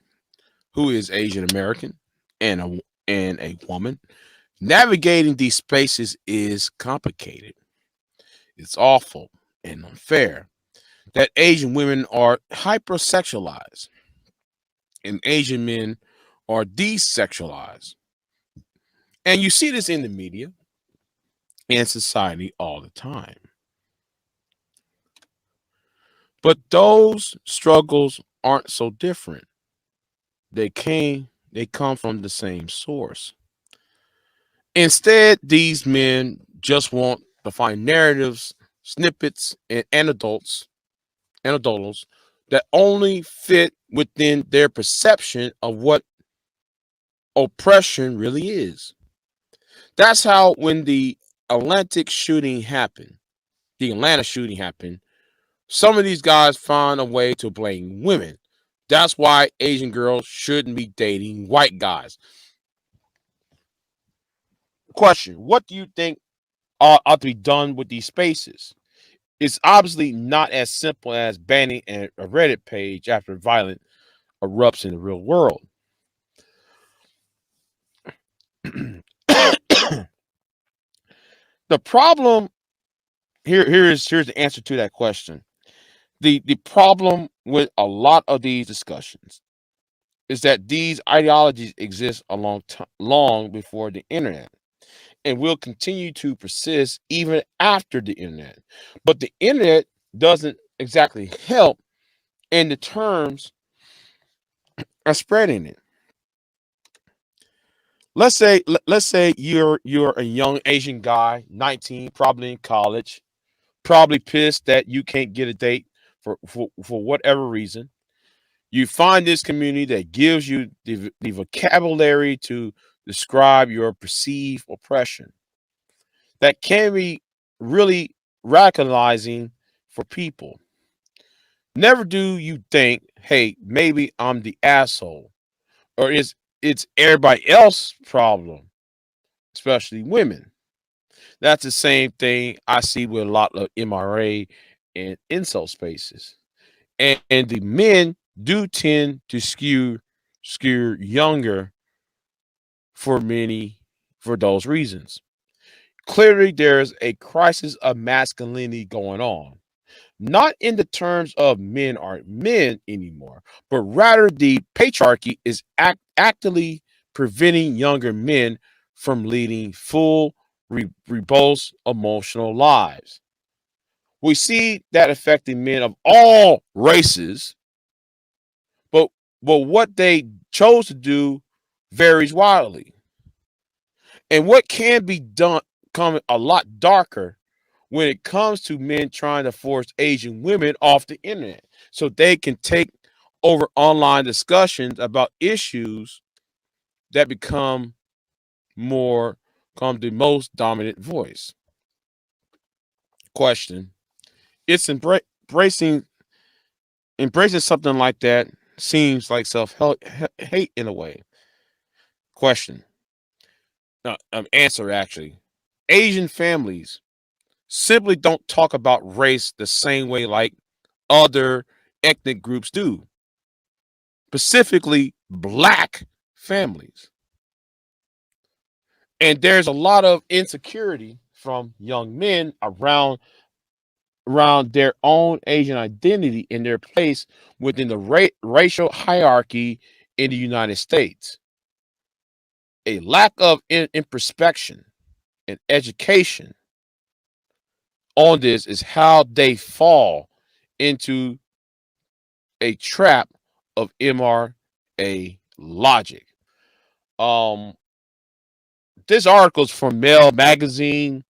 who is Asian American and a woman, navigating these spaces is complicated. It's awful and unfair that Asian women are hypersexualized and Asian men are desexualized. And you see this in the media and society all the time. But those struggles aren't so different. They come from the same source. Instead, these men just want to find narratives, snippets, and anecdotals that only fit within their perception of what oppression really is. That's how when the Atlanta shooting happened, some of these guys find a way to blame women. That's why Asian girls shouldn't be dating white guys. Question: what do you think ought to be done with these spaces? It's obviously not as simple as banning a Reddit page after violence erupts in the real world. The problem here's the answer to that question. The problem with a lot of these discussions is that these ideologies exist long before the internet and will continue to persist even after the internet. But the internet doesn't exactly help in the terms of spreading it. Let's say you're a young Asian guy, 19, probably in college, probably pissed that you can't get a date for whatever reason. You find this community that gives you the vocabulary to describe your perceived oppression. That can be really radicalizing for people. Never do you think, hey, maybe I'm the asshole, or it's everybody else's problem, especially women. That's the same thing I see with a lot of MRA and Incel spaces. And the men do tend to skew younger for those reasons. Clearly, there's a crisis of masculinity going on. Not in the terms of men aren't men anymore, but rather the patriarchy is actively preventing younger men from leading full, robust emotional lives. We see that affecting men of all races, but what they chose to do varies wildly. And what can be done come a lot darker when it comes to men trying to force Asian women off the internet so they can take over online discussions about issues that become the most dominant voice. Question: it's embracing something like that seems like self hate in a way. Question: answer actually. Asian families simply don't talk about race the same way like other ethnic groups do, specifically black families. And there's a lot of insecurity from young men around their own Asian identity and their place within the racial hierarchy in the United States. A lack of introspection and education on this is how they fall into a trap of MRA logic. This article is from Mail Magazine.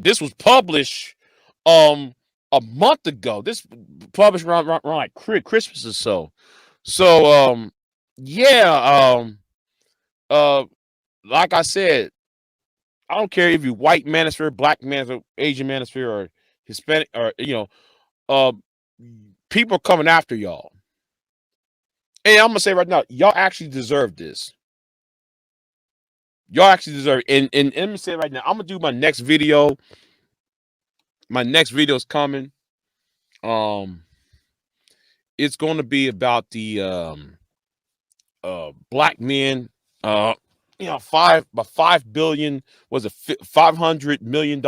This was published a month ago. This published around like Christmas or so. So yeah, like I said, I don't care if you white manosphere, black manosphere, Asian manosphere, or Hispanic, or people are coming after y'all. And I'm gonna say right now, y'all actually deserve this. Y'all actually deserve it. And let me say right now, I'm gonna do my next video. My next video is coming. It's gonna be about the black men. $5 billion, was it $500 million?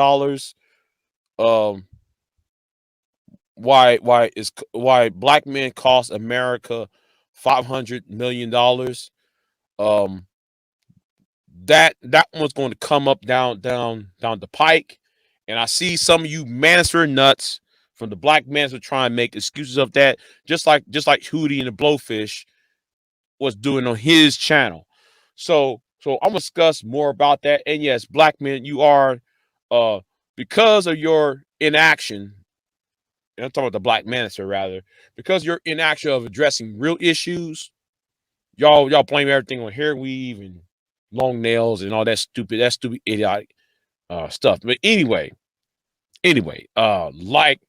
Why black men cost America $500 million? That one's going to come up down the pike, and I see some of you manosphere nuts from the black manosphere trying to make excuses of that, just like Hootie and the Blowfish was doing on his channel. So I'm gonna discuss more about that. And yes, black men, you are because of your inaction, and I'm talking about the black manosphere rather, because your inaction of addressing real issues, y'all blame everything on hair weave and long nails and all that stupid idiotic stuff. But anyway, like,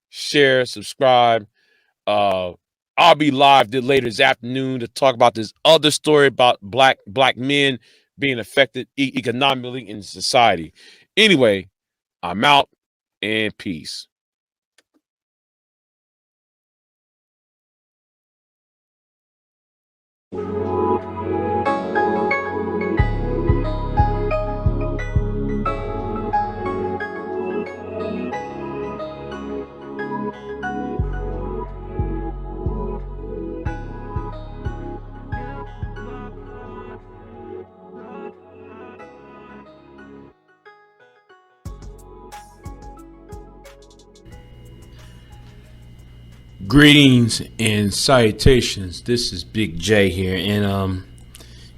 share, subscribe. I'll be live later this afternoon to talk about this other story about black men being affected economically in society. Anyway, I'm out, and peace. Greetings and salutations. This is Big J here, and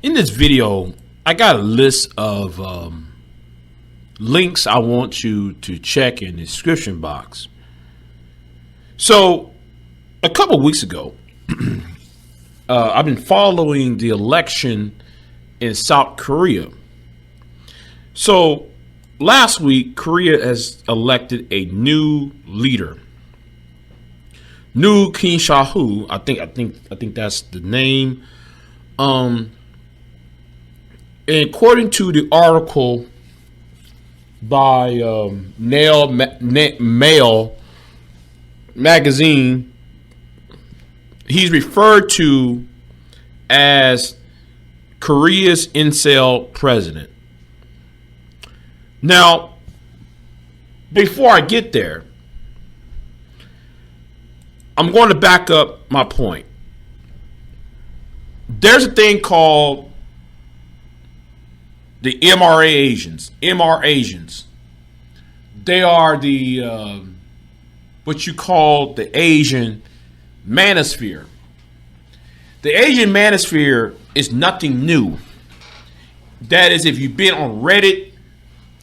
in this video, I got a list of links I want you to check in the description box. So, a couple weeks ago, I've been following the election in South Korea. So, last week, Korea has elected a new leader. New Kim Shahu, I think that's the name. And according to the article by Mail Magazine, he's referred to as Korea's Incel president. Now, before I get there, I'm going to back up my point. There's a thing called the MRASIANs. MRASIANs. They are the what you call the Asian manosphere. The Asian manosphere is nothing new. That is, if you've been on Reddit,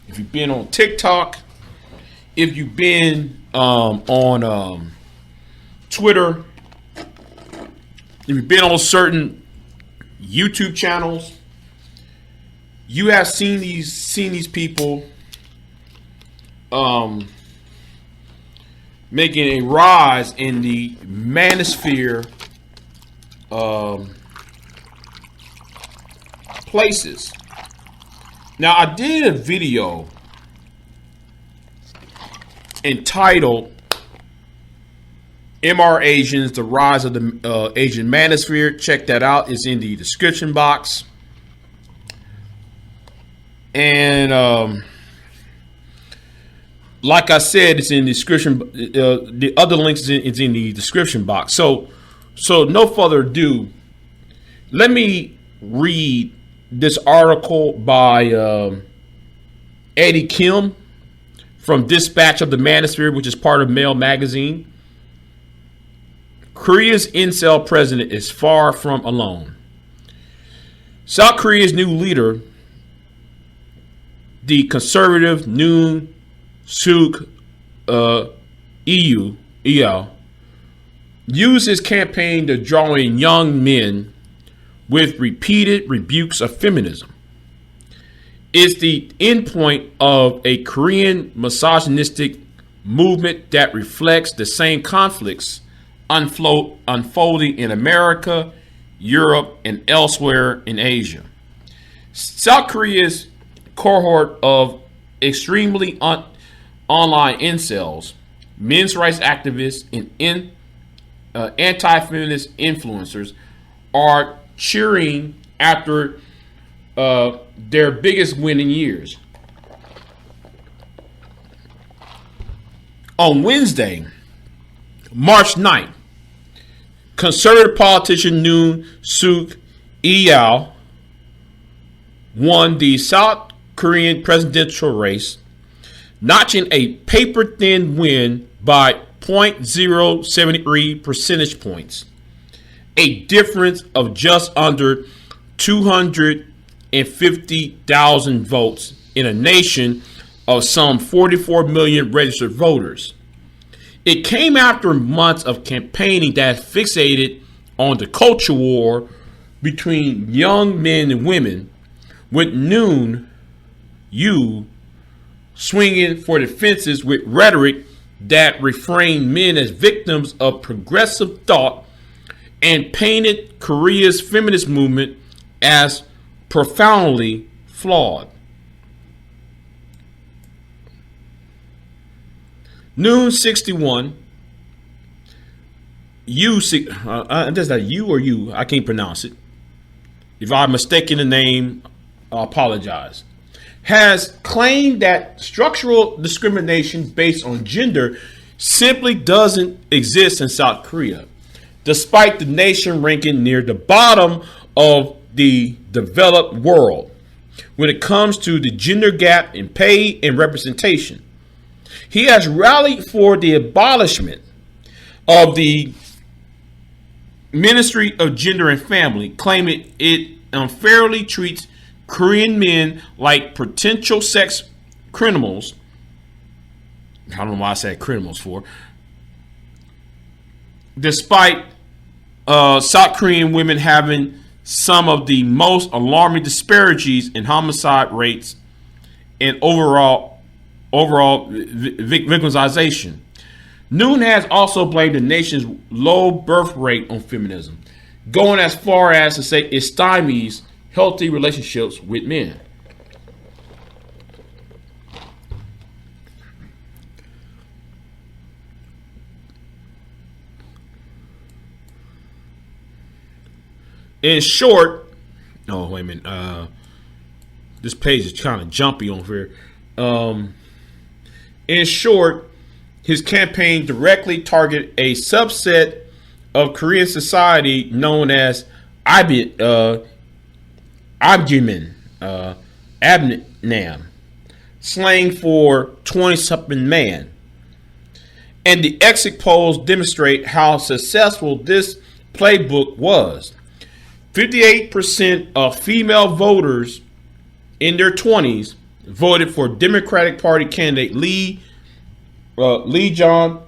if you've been on TikTok, if you've been on Twitter, if you've been on certain YouTube channels, you have seen these people making a rise in the manosphere places. Now, I did a video entitled MRASIANS, The Rise of the Asian Manosphere. Check that out. It's in the description box. And like I said, it's in the description. The other links is in the description box. So no further ado, let me read this article by Eddie Kim from Dispatch of the Manosphere, which is part of Mail magazine. Korea's Incel president is far from alone. South Korea's new leader, the conservative Yoon Suk-yeol, used his campaign to draw in young men with repeated rebukes of feminism. It's the endpoint of a Korean misogynistic movement that reflects the same conflicts unfolding in America, Europe, and elsewhere in Asia. South Korea's cohort of extremely online incels, men's rights activists, and anti-feminist influencers are cheering after their biggest win in years. On Wednesday, March 9th, conservative politician Yoon Suk-yeol won the South Korean presidential race, notching a paper-thin win by 0.073 percentage points, a difference of just under 250,000 votes in a nation of some 44 million registered voters. It came after months of campaigning that fixated on the culture war between young men and women, with Yoon swinging for the fences with rhetoric that reframed men as victims of progressive thought and painted Korea's feminist movement as profoundly flawed. Yoon 61, that's not you or you, I can't pronounce it. If I'm mistaken the name, I apologize. Has claimed that structural discrimination based on gender simply doesn't exist in South Korea, despite the nation ranking near the bottom of the developed world when it comes to the gender gap in pay and representation. He has rallied for the abolishment of the Ministry of Gender and Family, claiming it unfairly treats Korean men like potential sex criminals. I don't know why I said criminals for. Despite South Korean women having some of the most alarming disparities in homicide rates and overall victimization. Yoon has also blamed the nation's low birth rate on feminism, going as far as to say it stymies healthy relationships with men. In short, oh wait a minute, this page is kind of jumpy on here. In short, his campaign directly targeted a subset of Korean society known as abnam, slang for 20-something man. And the exit polls demonstrate how successful this playbook was. 58% of female voters in their 20s voted for Democratic Party candidate Lee Jong-manjun,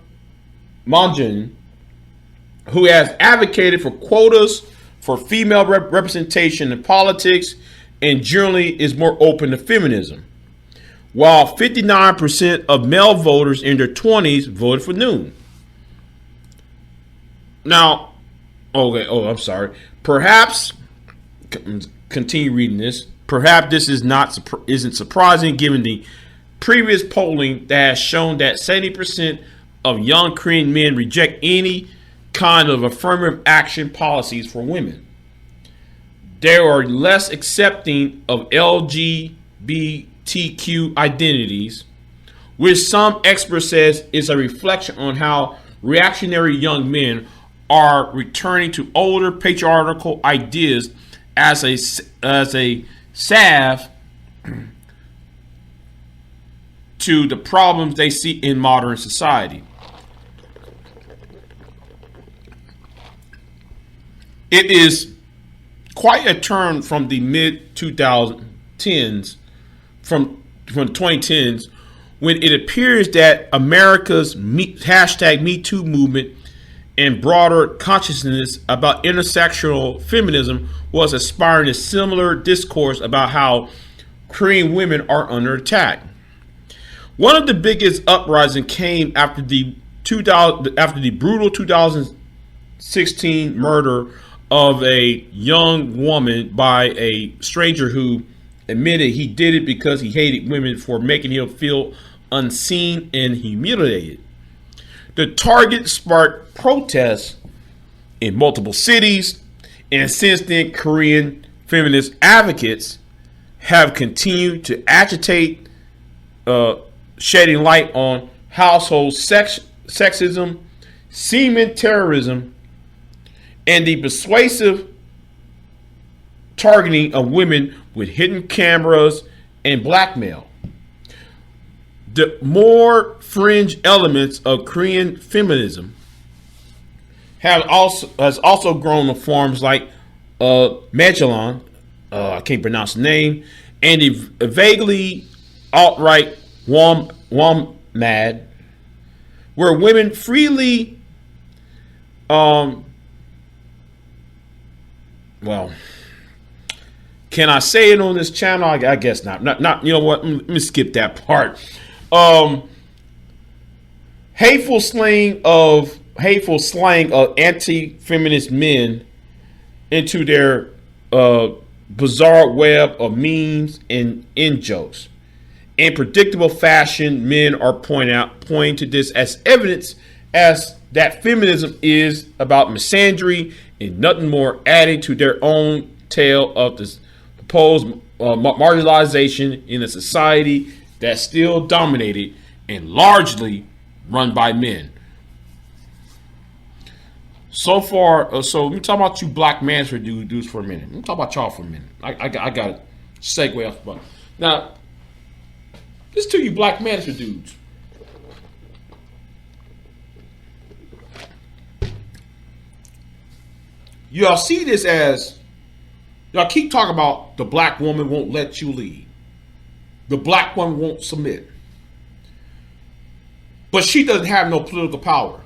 who has advocated for quotas for female representation in politics and generally is more open to feminism, while 59% of male voters in their 20s voted for Yoon. Now, I'm sorry. Perhaps, continue reading this. Perhaps this isn't surprising given the previous polling that has shown that 70% of young Korean men reject any kind of affirmative action policies for women. They are less accepting of LGBTQ identities, which some experts says is a reflection on how reactionary young men are returning to older patriarchal ideas as a salve to the problems they see in modern society. It is quite a turn from the mid 2010s, from 2010s, when it appears that America's hashtag Me Too movement and broader consciousness about intersectional feminism was aspiring to similar discourse about how Korean women are under attack. One of the biggest uprisings came after the brutal 2016 murder of a young woman by a stranger who admitted he did it because he hated women for making him feel unseen and humiliated. The target sparked protests in multiple cities, and since then, Korean feminist advocates have continued to agitate, shedding light on household sexism, semen terrorism, and the persuasive targeting of women with hidden cameras and blackmail. The more fringe elements of Korean feminism has also grown in forms like MRASIAN, I can't pronounce the name, and the vaguely alt-right WOMAD, where women freely, well, can I say it on this channel? I guess not. Not. You know what? Let me skip that part. Hateful slang of anti-feminist men into their bizarre web of memes and in-jokes. In predictable fashion, men are pointing to this as evidence as that feminism is about misandry and nothing more, adding to their own tale of this proposed marginalization in a society that's still dominated and largely run by men. So far, so let me talk about you black Manosphere dudes for a minute. Let me talk about y'all for a minute. I got to segue off the button. Now, this to you black Manosphere dudes. Y'all see this as, y'all keep talking about the black woman won't let you lead. The black woman won't submit. But she doesn't have no political power.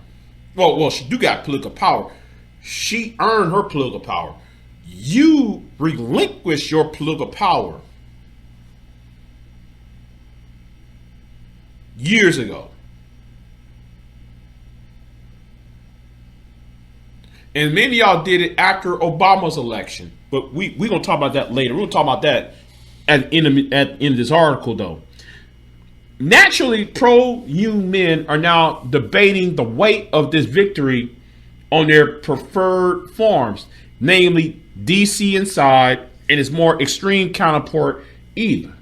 Well, she do got political power. She earned her political power. You relinquish your political power years ago. And many of y'all did it after Obama's election. But we're going to talk about that later. We're going to talk about that at the end of this article, though. Naturally, pro-Yoon men are now debating the weight of this victory on their preferred forms, namely DC Inside and its more extreme counterpart, IBIB.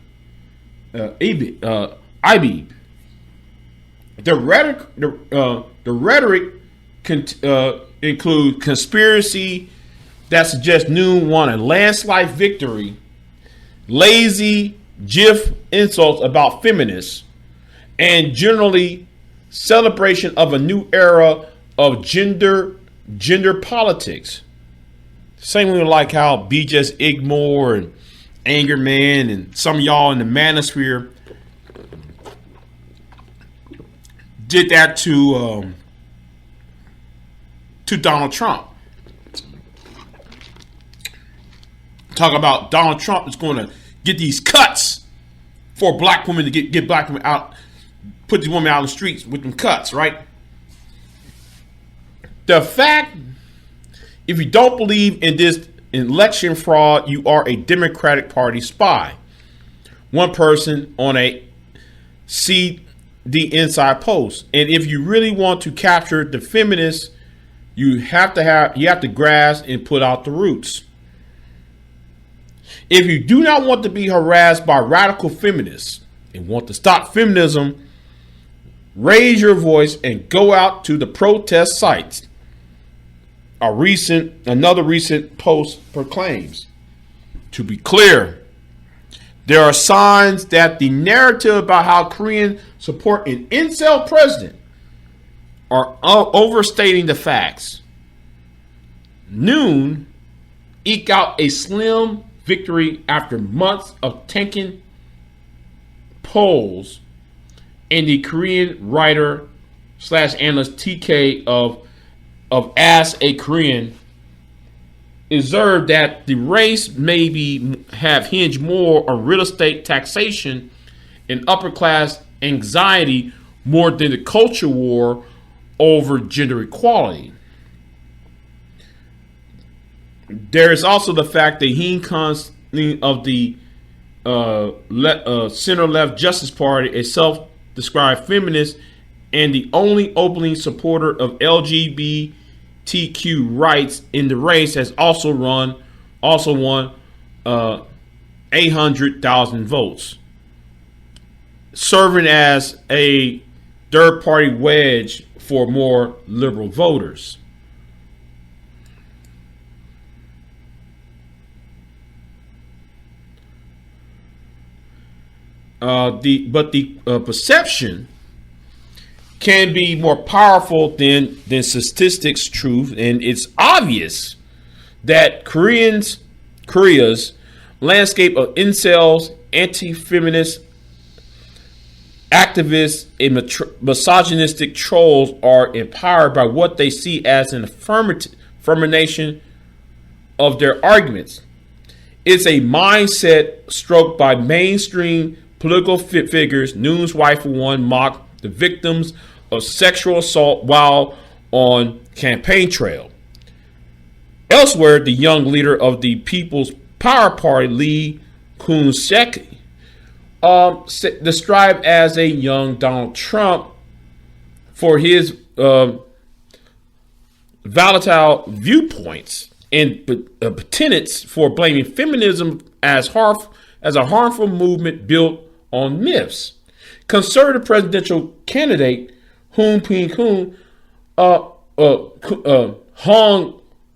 The rhetoric include conspiracy that suggests Yoon won a landslide victory, lazy GIF insults about feminists, and generally celebration of a new era of gender politics. Same way like how BIGJXXX and Anger Man and some of y'all in the Manosphere did that to Donald Trump. Talk about Donald Trump is going to get these cuts for black women to get black women out, put these women out on the streets with them cuts, right? The fact, if you don't believe in this election fraud, you are a Democratic Party spy. One person on a See the inside post. And if you really want to capture the feminists, you have to grasp and put out the roots. If you do not want to be harassed by radical feminists and want to stop feminism, raise your voice and go out to the protest sites. Another recent post proclaims. To be clear, there are signs that the narrative about how Koreans support an incel president are overstating the facts. Yoon eked out a slim victory after months of tanking polls, and the Korean writer / analyst TK of Ask a Korean observed that the race maybe have hinged more on real estate taxation and upper class anxiety more than the culture war over gender equality. There is also the fact that Yoon of the center-left Justice Party, a self-described feminist and the only openly supporter of LGBTQ rights in the race, has also won 800,000 votes, serving as a third-party wedge for more liberal voters. The perception can be more powerful than statistics truth, and it's obvious that Korea's landscape of incels, anti-feminist activists, and misogynistic trolls are empowered by what they see as an affirmation of their arguments. It's a mindset stroked by mainstream political figures. Yoon's wife, for one, mocked the victims of sexual assault while on campaign trail. Elsewhere, the young leader of the People's Power Party, Lee Kun-sek, described as a young Donald Trump for his volatile viewpoints and penitence for blaming feminism as a harmful movement built on myths. Conservative presidential candidate Hoon Ping-kun, Hong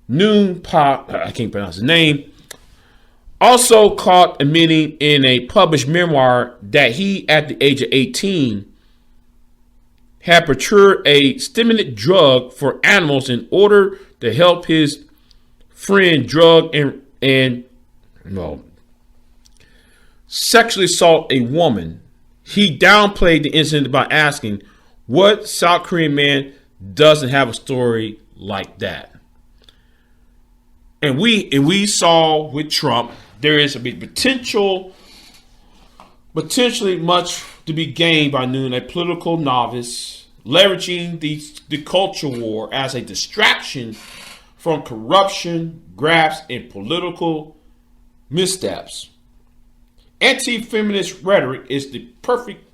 Noon-pa, I can't pronounce his name, also caught admitting in a published memoir that he, at the age of 18, had procured a stimulant drug for animals in order to help his friend drug and sexually assault a woman. He downplayed the incident by asking, what South Korean man doesn't have a story like that? And we saw with Trump, there is a big potentially much to be gained by Yoon, a political novice, leveraging the culture war as a distraction from corruption, grabs, and political missteps. Anti-feminist rhetoric is the perfect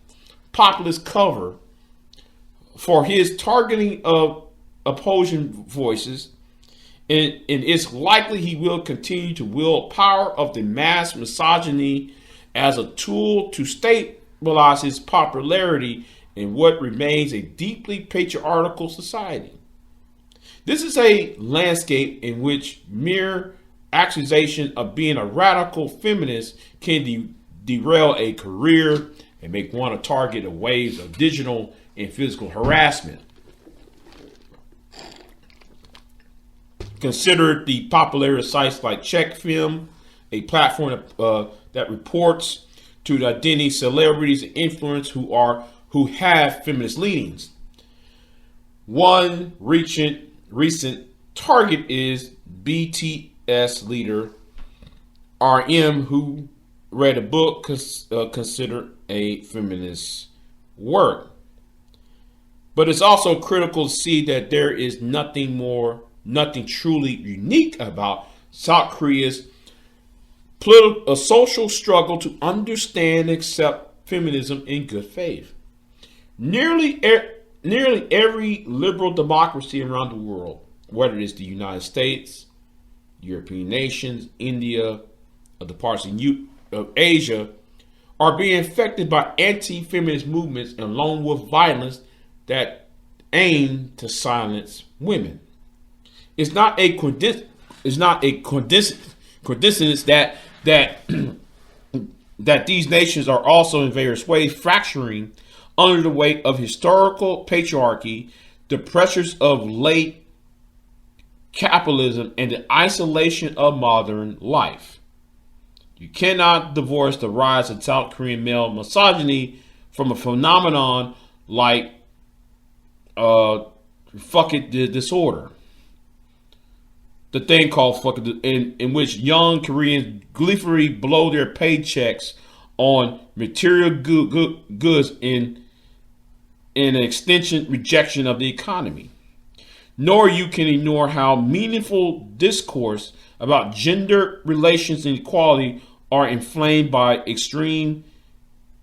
populist cover for his targeting of opposing voices, and it's likely he will continue to wield power of the mass misogyny as a tool to stabilize his popularity in what remains a deeply patriarchal society. This is a landscape in which mere accusation of being a radical feminist can derail a career and make one a target of waves of digital and physical harassment. Consider the popular sites like CheckFilm, a platform that reports to the identity of celebrities and influencers who have feminist leanings. One recent target is BTS leader RM, who read a book considered a feminist work. But it's also critical to see that there is nothing truly unique about South Korea's social struggle to understand and accept feminism in good faith. Nearly every liberal democracy around the world, whether it's the United States, European nations, India, other parts of Asia, are being affected by anti-feminist movements and lone wolf violence that aim to silence women. It's not a coincidence that that these nations are also in various ways fracturing under the weight of historical patriarchy, the pressures of late capitalism, and the isolation of modern life. You cannot divorce the rise of South Korean male misogyny from a phenomenon like fuck it disorder. The thing called fuck it, in which young Koreans gleefully blow their paychecks on material goods in an extension rejection of the economy. Nor you can ignore how meaningful discourse about gender relations and equality are inflamed by extreme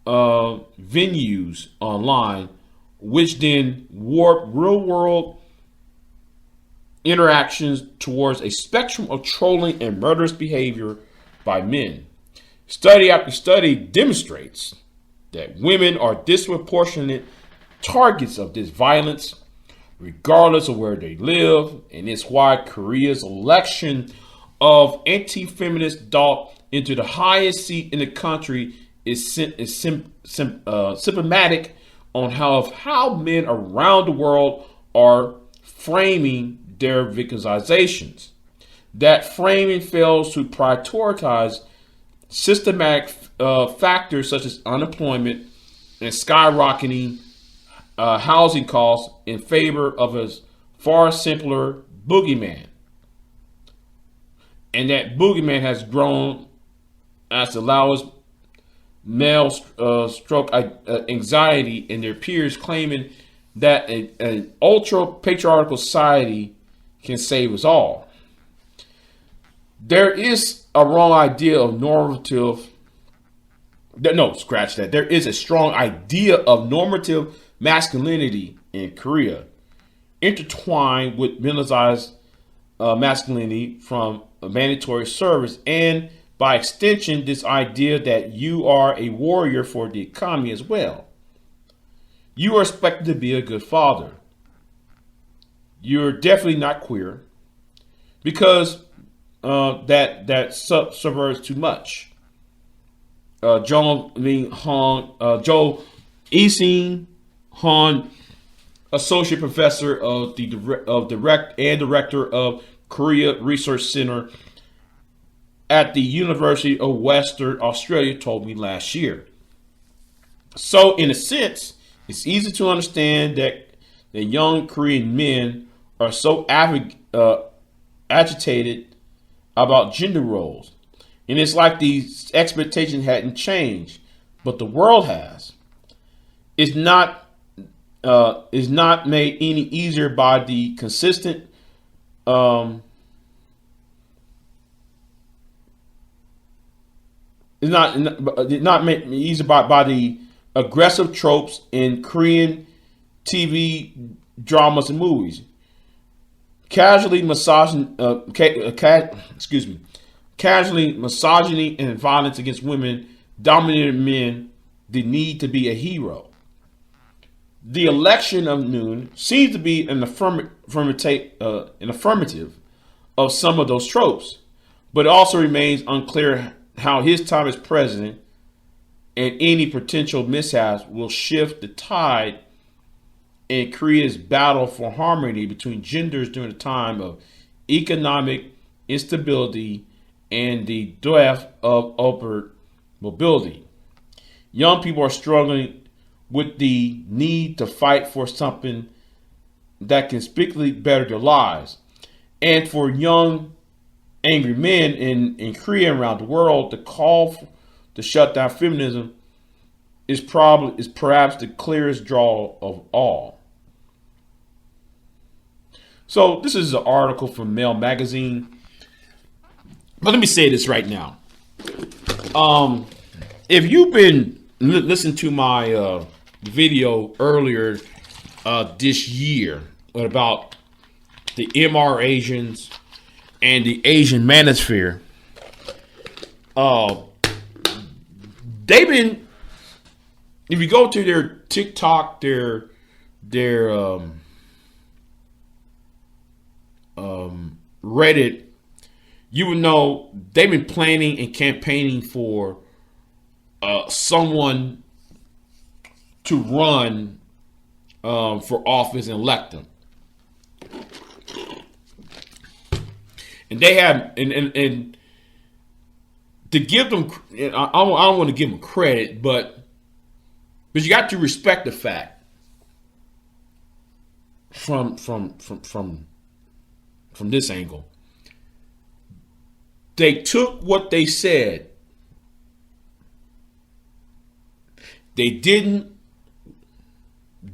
venues online, which then warp real-world interactions towards a spectrum of trolling and murderous behavior by men. Study after study demonstrates that women are disproportionate targets of this violence, regardless of where they live, and it's why Korea's election of anti-feminist thought into the highest seat in the country is symptomatic on how men around the world are framing their victimizations. That framing fails to prioritize systematic factors such as unemployment and skyrocketing housing costs in favor of a far simpler boogeyman. And that boogeyman has grown as allows male stroke anxiety and their peers claiming that an ultra patriarchal society can save us all. There is a wrong idea of normative. No, scratch that. There is a strong idea of normative masculinity in Korea, intertwined with minimalized masculinity from a mandatory service, and by extension, this idea that you are a warrior for the economy as well. You are expected to be a good father. You're definitely not queer because that subverts too much. Joe Easing Han, associate professor of director of Korea Research Center at the University of Western Australia, told me last year. So, in a sense, it's easy to understand that the young Korean men are so agitated about gender roles. And it's like these expectations hadn't changed, but the world has. It's not made any easier by the consistent it's not made easier by the aggressive tropes in Korean TV dramas and movies. Casually misogyny and violence against women dominated men the need to be a hero. The election of Yoon seems to be an affirmative of some of those tropes, but it also remains unclear how his time as president and any potential mishaps will shift the tide in Korea's battle for harmony between genders during a time of economic instability and the death of upward mobility. Young people are struggling with the need to fight for something that can speakly better their lives. And for young, angry men in Korea and around the world, the call to shut down feminism is perhaps the clearest draw of all. So this is an article from Male Magazine. But let me say this right now. If you've been listen to my video earlier this year about the MRASIANs and the Asian Manosphere. They've been, if you go to their TikTok, their Reddit, you would know they've been planning and campaigning for someone to run for office and elect them. And they have, and to give them, I don't want to give them credit, but you got to respect the fact from this angle. They took what they said. They didn't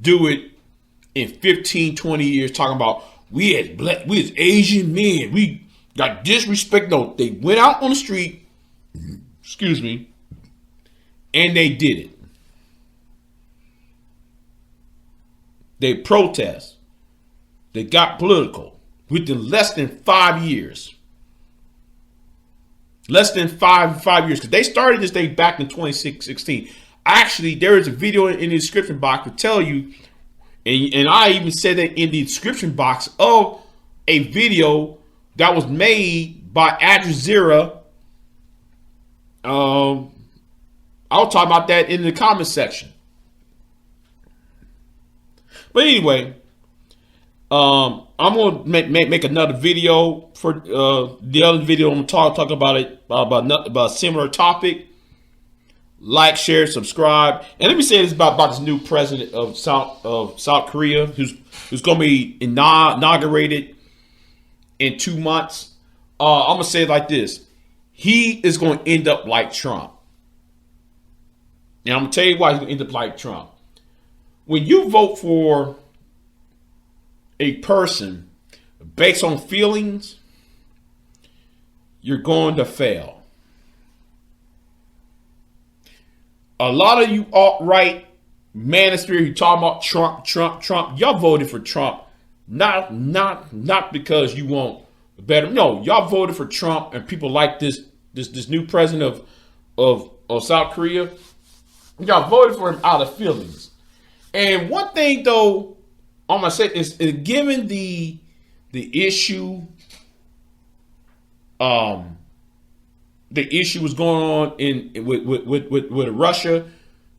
do it in 15, 20 years talking about we as Asian men, we got disrespect. No, they went out on the street, excuse me, and they did it. They protest. They got political within less than 5 years. Less than five years, because they started this thing back in 2016. Actually, there is a video in the description box to tell you, and I even said that in the description box of a video that was made by Al Jazeera. I'll talk about that in the comment section. But anyway, I'm gonna make another video for the other video. I'm gonna talk about it about a similar topic. Like, share, subscribe, and let me say this about this new president of South Korea, who's going to be inaugurated in 2 months. I'm gonna say it like this: he is going to end up like Trump. And I'm gonna tell you why he's going to end up like Trump. When you vote for a person based on feelings, you're going to fail. A lot of you alt-right manosphere, you talking about Trump. Y'all voted for Trump, not because you want better. No, y'all voted for Trump, and people like this new president of South Korea. Y'all voted for him out of feelings. And one thing though, I'm gonna say is given the issue, the issue was going on with Russia.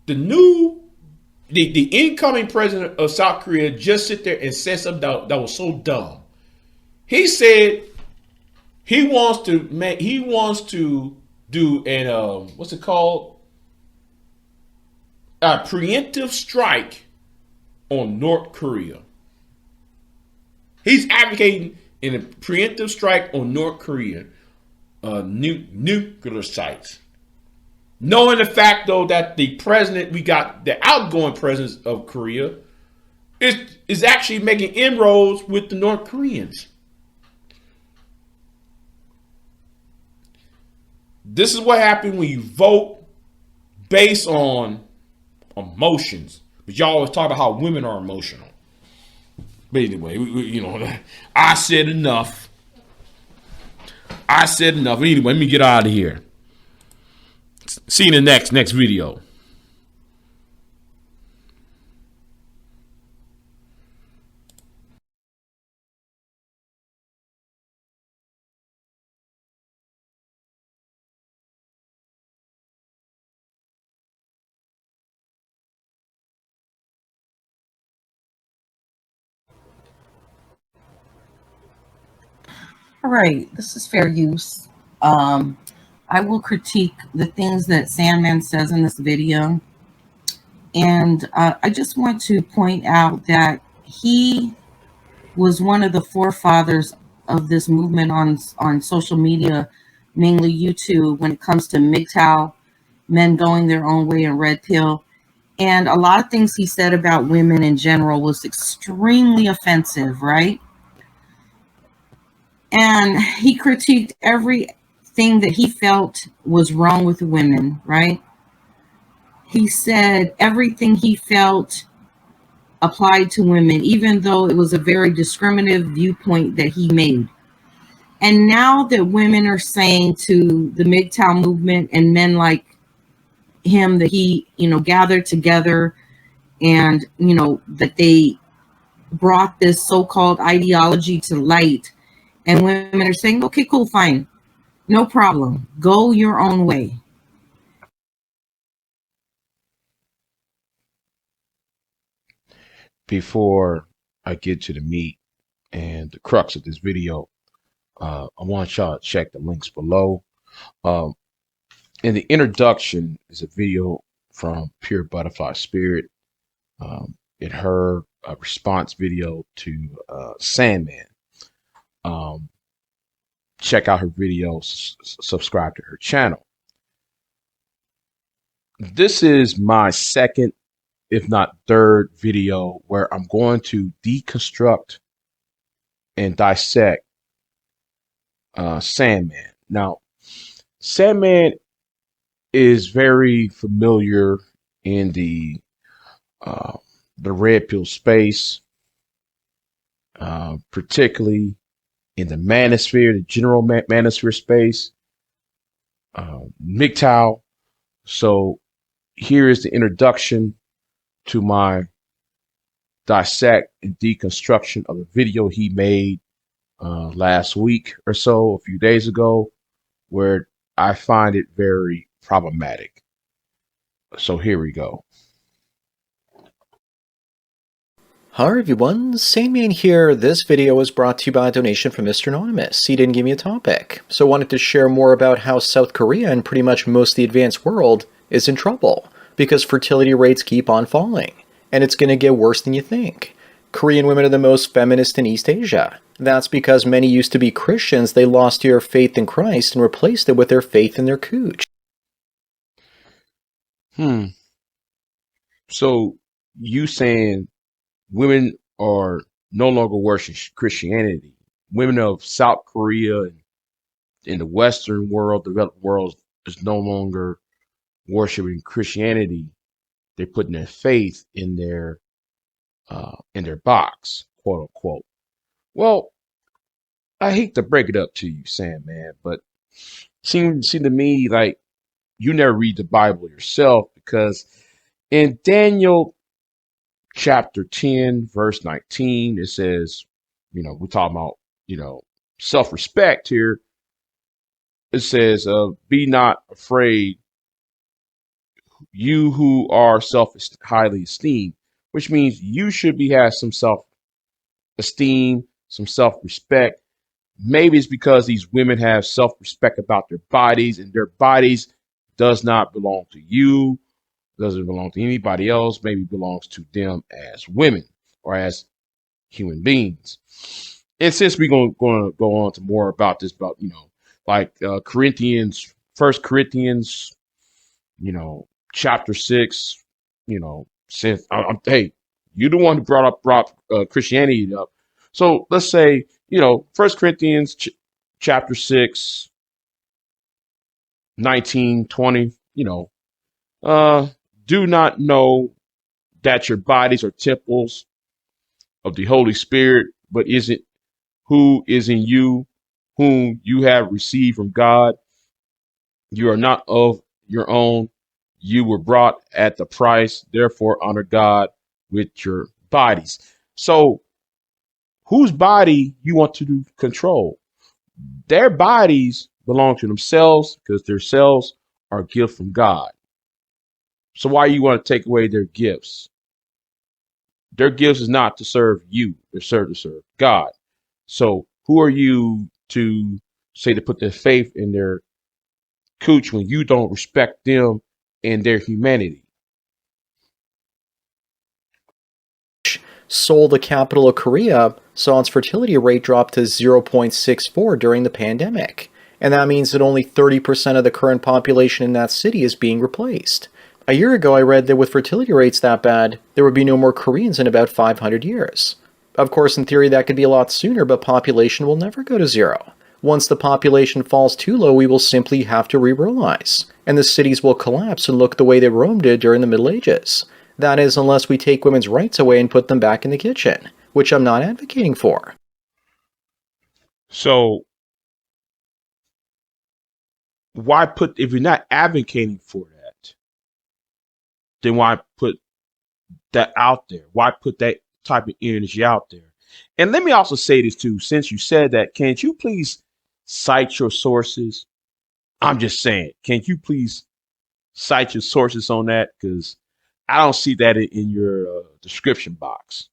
The incoming president of South Korea just sit there and said something that was so dumb. He said he wants to do an what's it called? A preemptive strike on North Korea. He's advocating in a preemptive strike on North Korea. Nuclear sites. Knowing the fact, though, that the president, we got the outgoing president of Korea, is actually making inroads with the North Koreans. This is what happened when you vote based on emotions. But y'all always talk about how women are emotional. But anyway, I said enough. Anyway, let me get out of here. See you in the next video. All right, this is fair use. I will critique the things that Sandman says in this video. And I just want to point out that he was one of the forefathers of this movement on social media, mainly YouTube, when it comes to MGTOW, men going their own way, and Red Pill. And a lot of things he said about women in general was extremely offensive, right? And he critiqued everything that he felt was wrong with women, right? He said everything he felt applied to women, even though it was a very discriminative viewpoint that he made. And now that women are saying to the MGTOW movement and men like him that he, gathered together and, that they brought this so-called ideology to light, and women are saying, okay, cool, fine, no problem, go your own way. Before I get to the meat and the crux of this video, I want y'all to check the links below. In the introduction is a video from Pure Butterfly Spirit in her response video to Sandman. Check out her video, subscribe to her channel. This is my second, if not third video where I'm going to deconstruct and dissect Sandman. Now, Sandman is very familiar in the red pill space, particularly in the manosphere, the general manosphere space, MGTOW. So here is the introduction to my dissect and deconstruction of a video he made last week or so, a few days ago, where I find it very problematic. So here we go. Hi everyone, Sandman here. This video was brought to you by a donation from Mr. Anonymous. He didn't give me a topic, so I wanted to share more about how South Korea and pretty much most of the advanced world is in trouble because fertility rates keep on falling, and it's going to get worse than you think. Korean women are the most feminist in East Asia. That's because many used to be Christians, they lost their faith in Christ and replaced it with their faith in their cooch. So you saying women are no longer worshiping Christianity. Women of South Korea and in the Western world, the developed world, is no longer worshiping Christianity. They're putting their faith in their box, quote unquote. Well, I hate to break it up to you, Sandman, but seems to me like you never read the Bible yourself, because in Daniel chapter 10, verse 19, it says, we're talking about, self-respect here. It says, be not afraid, you who are highly esteemed, which means you should have some self-esteem, some self-respect. Maybe it's because these women have self-respect about their bodies, and their bodies does not belong to you, doesn't belong to anybody else, maybe belongs to them as women or as human beings. And since we're going to go on to more about this, about, Corinthians, 1 Corinthians, chapter 6, since hey, you're the one who brought Christianity up. So let's say, 1 Corinthians chapter 6, 19, 20, do not know that your bodies are temples of the Holy Spirit, but isn't who is in you, whom you have received from God. You are not of your own. You were bought at the price. Therefore, honor God with your bodies. So whose body you want to control? Their bodies belong to themselves because their selves are a gift from God. So why you want to take away their gifts? Their gifts is not to serve you. They're to serve God. So who are you to say to put their faith in their cooch when you don't respect them and their humanity? Seoul, the capital of Korea, saw its fertility rate drop to 0.64 during the pandemic. And that means that only 30% of the current population in that city is being replaced. A year ago, I read that with fertility rates that bad, there would be no more Koreans in about 500 years. Of course, in theory, that could be a lot sooner, but population will never go to zero. Once the population falls too low, we will simply have to re-ruralize. and the cities will collapse and look the way that Rome did during the Middle Ages. That is, unless we take women's rights away and put them back in the kitchen, which I'm not advocating for. So why put, if you're not advocating for that, then why put that out there? Why put that type of energy out there? And let me also say this too, since you said that, can't you please cite your sources? I'm just saying, can't you please cite your sources on that? Because I don't see that in your description box.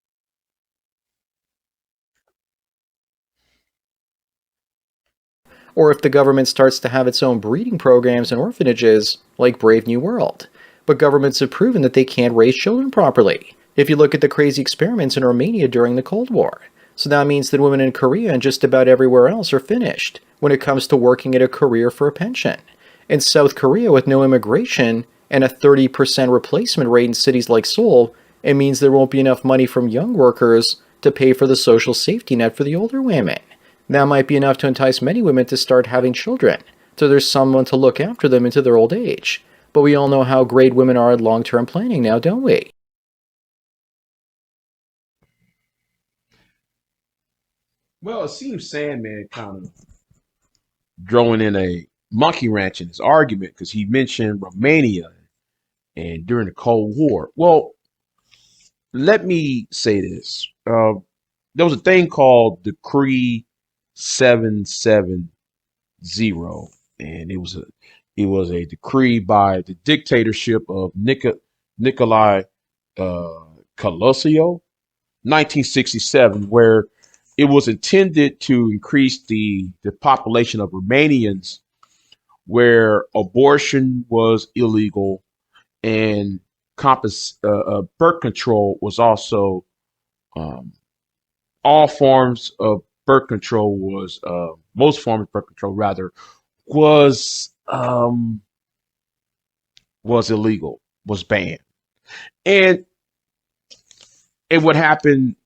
Or if the government starts to have its own breeding programs and orphanages, like Brave New World. But governments have proven that they can't raise children properly. If you look at the crazy experiments in Romania during the Cold War. So that means that women in Korea and just about everywhere else are finished when it comes to working at a career for a pension. In South Korea, with no immigration and a 30% replacement rate in cities like Seoul, it means there won't be enough money from young workers to pay for the social safety net for the older women. That might be enough to entice many women to start having children, so there's someone to look after them into their old age. But we all know how great women are at long-term planning now, don't we? Well, it seems Sandman kind of throwing in a monkey wrench in his argument because he mentioned Romania and during the Cold War. Well, let me say this. There was a thing called Decree 770, and it was a decree by the dictatorship of Nikolai Colosio, 1967, where it was intended to increase the population of Romanians, where abortion was illegal and birth control was also all forms of birth control was most forms of birth control rather was illegal, was banned. And it would happen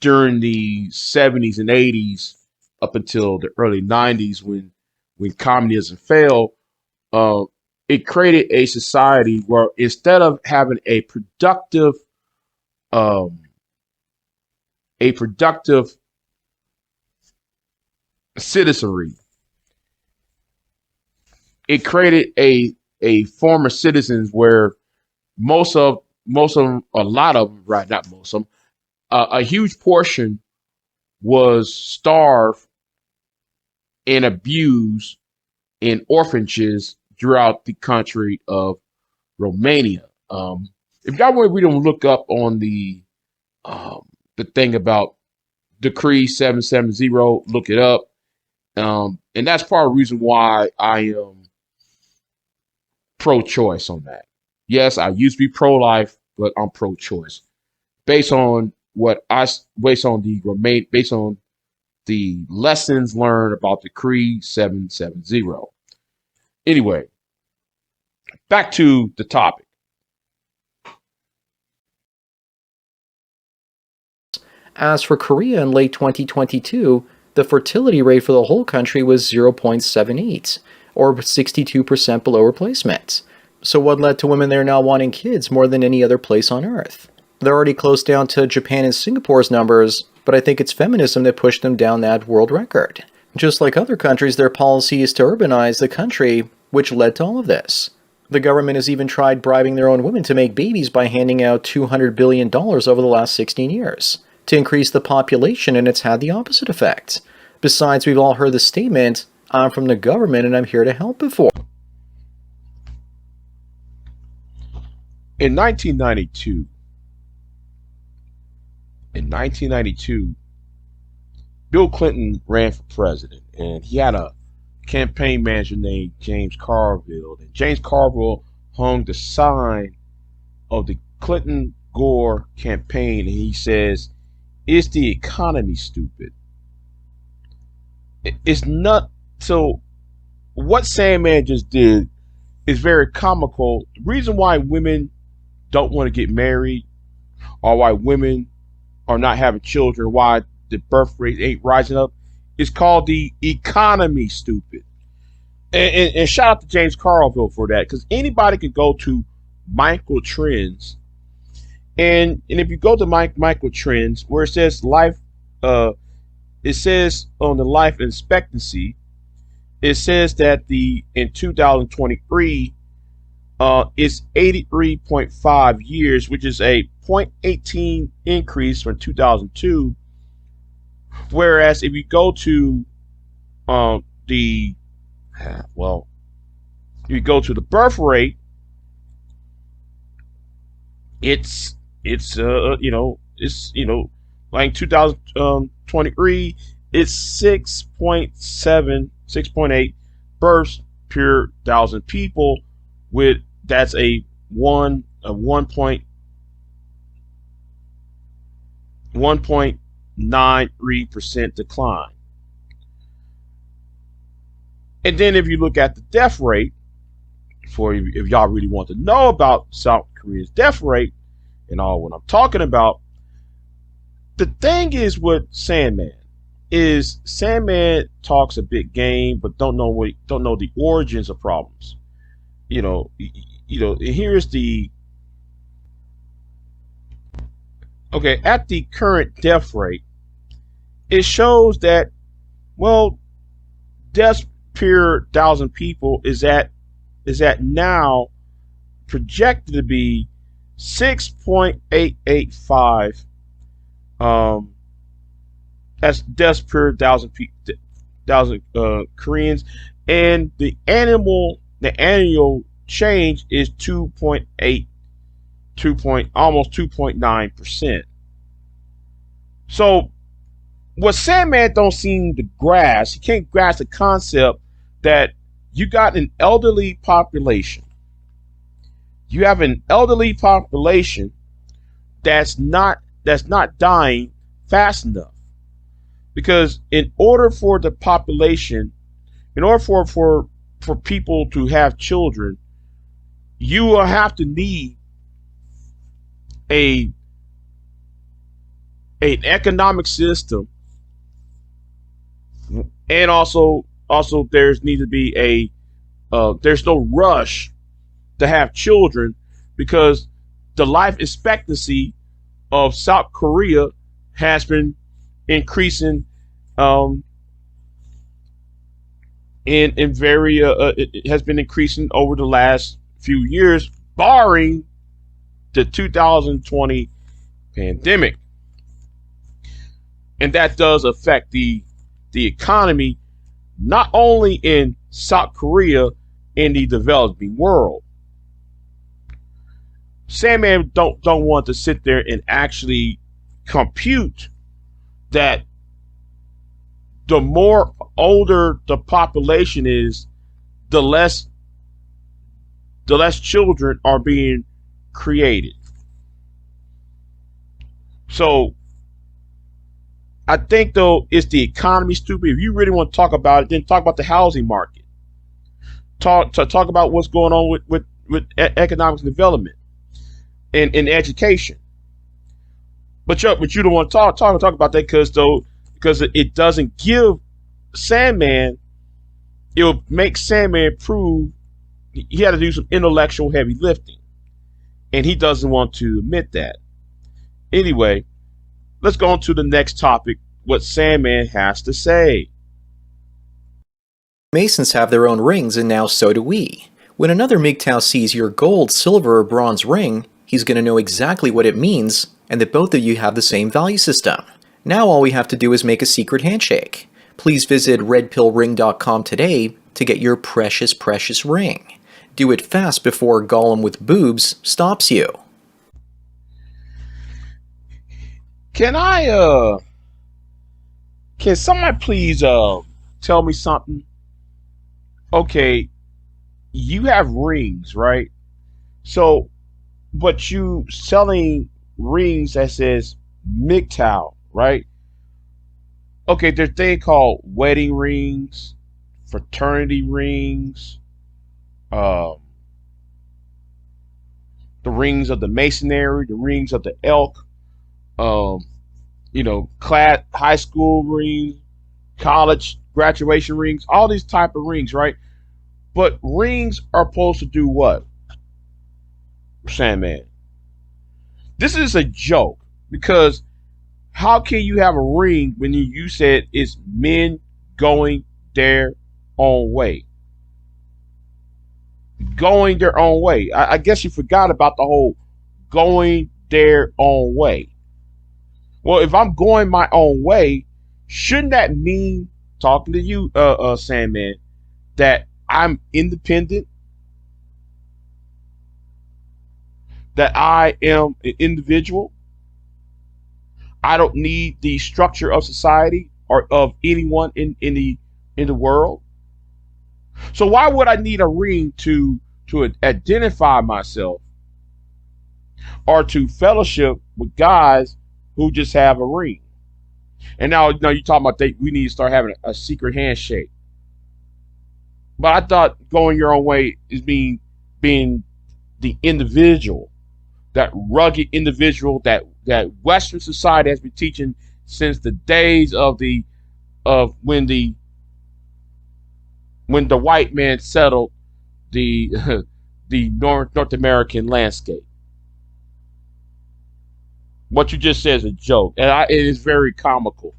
during the 70s and 80s up until the early 90s when communism fell. It created a society where instead of having a productive citizenry, it created a form of citizens where most of them, a lot of them, right? Not most of them, a huge portion was starved and abused in orphanages throughout the country of Romania. If y'all want to read them, look up on the thing about Decree 770, look it up. And that's part of the reason why I am pro-choice on that. Yes, I used to be pro-life, but I'm pro-choice based on the lessons learned about Decree 770. Anyway, back to the topic. As for Korea in late 2022, the fertility rate for the whole country was 0.78, or 62% below replacement. So what led to women there now wanting kids more than any other place on Earth? They're already close down to Japan and Singapore's numbers, but I think it's feminism that pushed them down that world record. Just like other countries, their policy is to urbanize the country, which led to all of this. The government has even tried bribing their own women to make babies by handing out $200 billion over the last 16 years to increase the population, and it's had the opposite effect. Besides, we've all heard the statement, "I'm from the government and I'm here to help," before. In 1992, Bill Clinton ran for president, and he had a campaign manager named James Carville. And James Carville hung the sign of the Clinton-Gore campaign, and he says, "Is the economy stupid?" It's not. So what Sandman just did is very comical. The reason why women don't want to get married, or why women are not having children, why the birth rate ain't rising up, is called the economy stupid. And shout out to James Carville for that, because anybody can go to Michael Trends, and if you go to Michael Trends where it says life, it says on the life expectancy, it says that the in 2023 is 83.5 years, which is a 0.18 increase from 2002. Whereas if you go to the well, you go to the birth rate, it's like 2023, it's 6.7, 6.8 births per thousand people, with that's a 1.93% decline. And then if you look at the death rate, if y'all really want to know about South Korea's death rate and all what I'm talking about, the thing is with Sandman talks a big game, but don't know the origins of problems. Here's the okay, at the current death rate, it shows that, well, deaths per 1,000 people is at now projected to be 6.885. That's deaths per 1,000 Koreans, and the annual change is 2.8, almost 2.9%. So what Sandman don't seem to grasp, he can't grasp the concept that you got an elderly population. You have an elderly population that's not dying fast enough. Because in order for the population, in order for people to have children, you will have to need an economic system, and also there's need to be there's no rush to have children, because the life expectancy of South Korea has been increasing it has been increasing over the last few years, barring the 2020 pandemic. And that does affect the economy, not only in South Korea, in the developing world. Sandman don't want to sit there and actually compute that the more older the population is, the less children are being created. So I think, though, it's the economy, stupid. If you really want to talk about it, then talk about the housing market. Talk about what's going on with economic development and education. But you don't want to talk about that, because it doesn't give Sandman. It will make Sandman prove he had to do some intellectual heavy lifting, and he doesn't want to admit that. Anyway, let's go on to the next topic, what Sandman has to say. Masons have their own rings, and now so do we. When another MGTOW sees your gold, silver, or bronze ring, he's going to know exactly what it means, and that both of you have the same value system. Now all we have to do is make a secret handshake. Please visit redpillring.com today to get your precious, precious ring. Do it fast before Gollum with boobs stops you. Can somebody please tell me something? Okay, you have rings, right? So, but you selling rings that says MGTOW, right? Okay, there's a thing called wedding rings, fraternity rings, the rings of the masonry, the rings of the elk, class, high school rings, college graduation rings, all these type of rings, right? But rings are supposed to do what, Sandman? This is a joke, because how can you have a ring when you said it's men going their own way? Going their own way. I guess you forgot about the whole going their own way. Well, if I'm going my own way, shouldn't that mean, talking to you, Sandman, that I'm independent? That I am an individual? I don't need the structure of society or of anyone in the world. So why would I need a ring to identify myself or to fellowship with guys who just have a ring? And now you're talking about we need to start having a secret handshake. But I thought going your own way is being the individual, that rugged individual that Western society has been teaching since the days of when the white man settled the the North American landscape. What you just said is a joke, and it is very comical,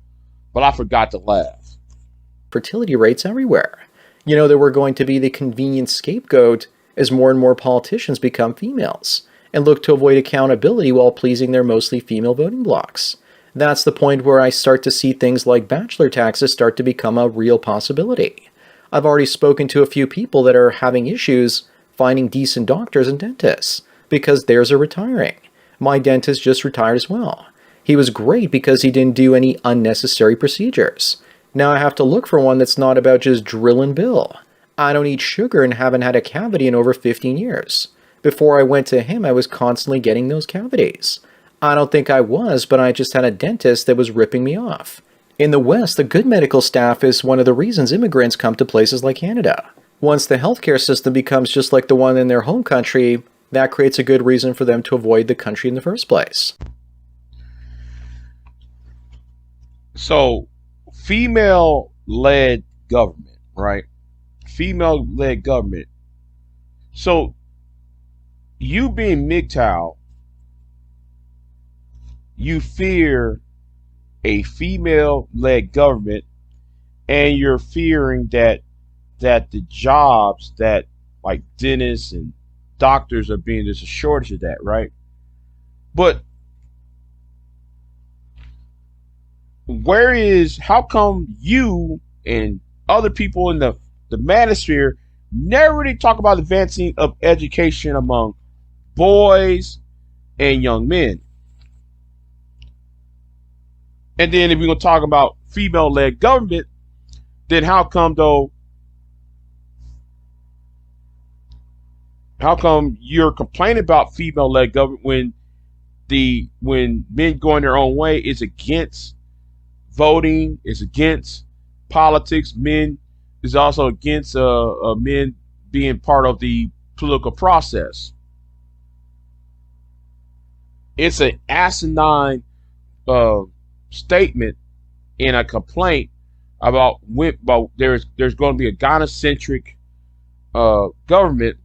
but I forgot to laugh. Fertility rates everywhere. You know that we're going to be the convenient scapegoat as more and more politicians become females and look to avoid accountability while pleasing their mostly female voting blocs. That's the point where I start to see things like bachelor taxes start to become a real possibility. I've already spoken to a few people that are having issues finding decent doctors and dentists because theirs are retiring. My dentist just retired as well. He was great because he didn't do any unnecessary procedures. Now I have to look for one that's not about just drill and bill. I don't eat sugar and haven't had a cavity in over 15 years. Before I went to him, I was constantly getting those cavities. I don't think I was, but I just had a dentist that was ripping me off. In the West, the good medical staff is one of the reasons immigrants come to places like Canada. Once the healthcare system becomes just like the one in their home country, that creates a good reason for them to avoid the country in the first place. So, female-led government, right? Female-led government. So, you being MGTOW, you fear a female-led government, and you're fearing that the jobs that like dentists and doctors are being, there's a shortage of that, right? But how come you and other people in the Manosphere never really talk about advancing of education among boys and young men? And then if we're going to talk about female-led government, then how come you're complaining about female-led government when men going their own way is against voting, is against politics? Men is also against men being part of the political process. It's an asinine statement in a complaint about there's going to be a gynocentric government,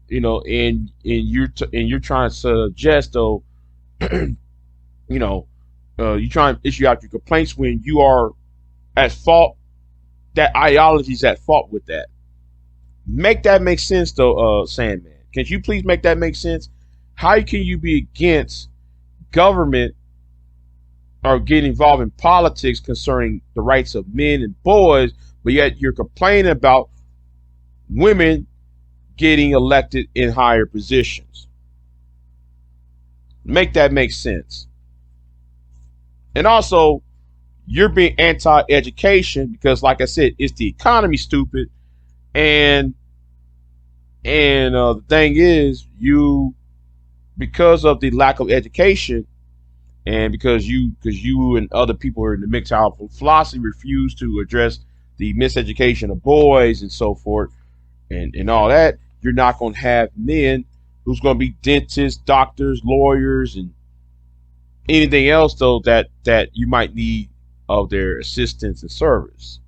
you know, and you're trying to suggest though, you try and issue out your complaints when you are at fault. That ideology is at fault with that. Make that make sense though, Sandman. Can you please make that make sense? How can you be against government or get involved in politics concerning the rights of men and boys, but yet you're complaining about women getting elected in higher positions? Make that make sense. And also, you're being anti-education because, like I said, it's the economy, stupid. And the thing is, because of the lack of education, and because you and other people in the MGTOW philosophy refuse to address the miseducation of boys and so forth, and all that, you're not going to have men who's going to be dentists, doctors, lawyers, and anything else though that you might need of their assistance and service.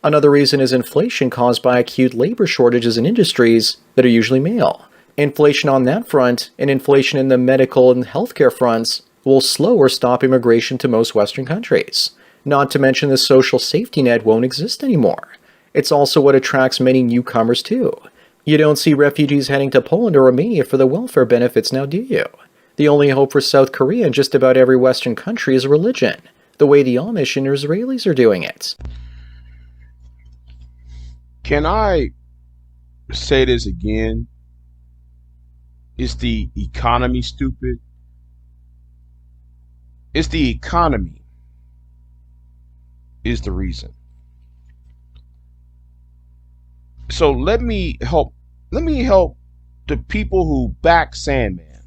Another reason is inflation caused by acute labor shortages in industries that are usually male. Inflation on that front, and inflation in the medical and healthcare fronts, will slow or stop immigration to most Western countries. Not to mention the social safety net won't exist anymore. It's also what attracts many newcomers too. You don't see refugees heading to Poland or Romania for the welfare benefits now, do you? The only hope for South Korea and just about every Western country is religion, the way the Amish and Israelis are doing it. Can I say this again? Is the economy stupid? It's the economy is the reason. So let me help the people who back Sandman,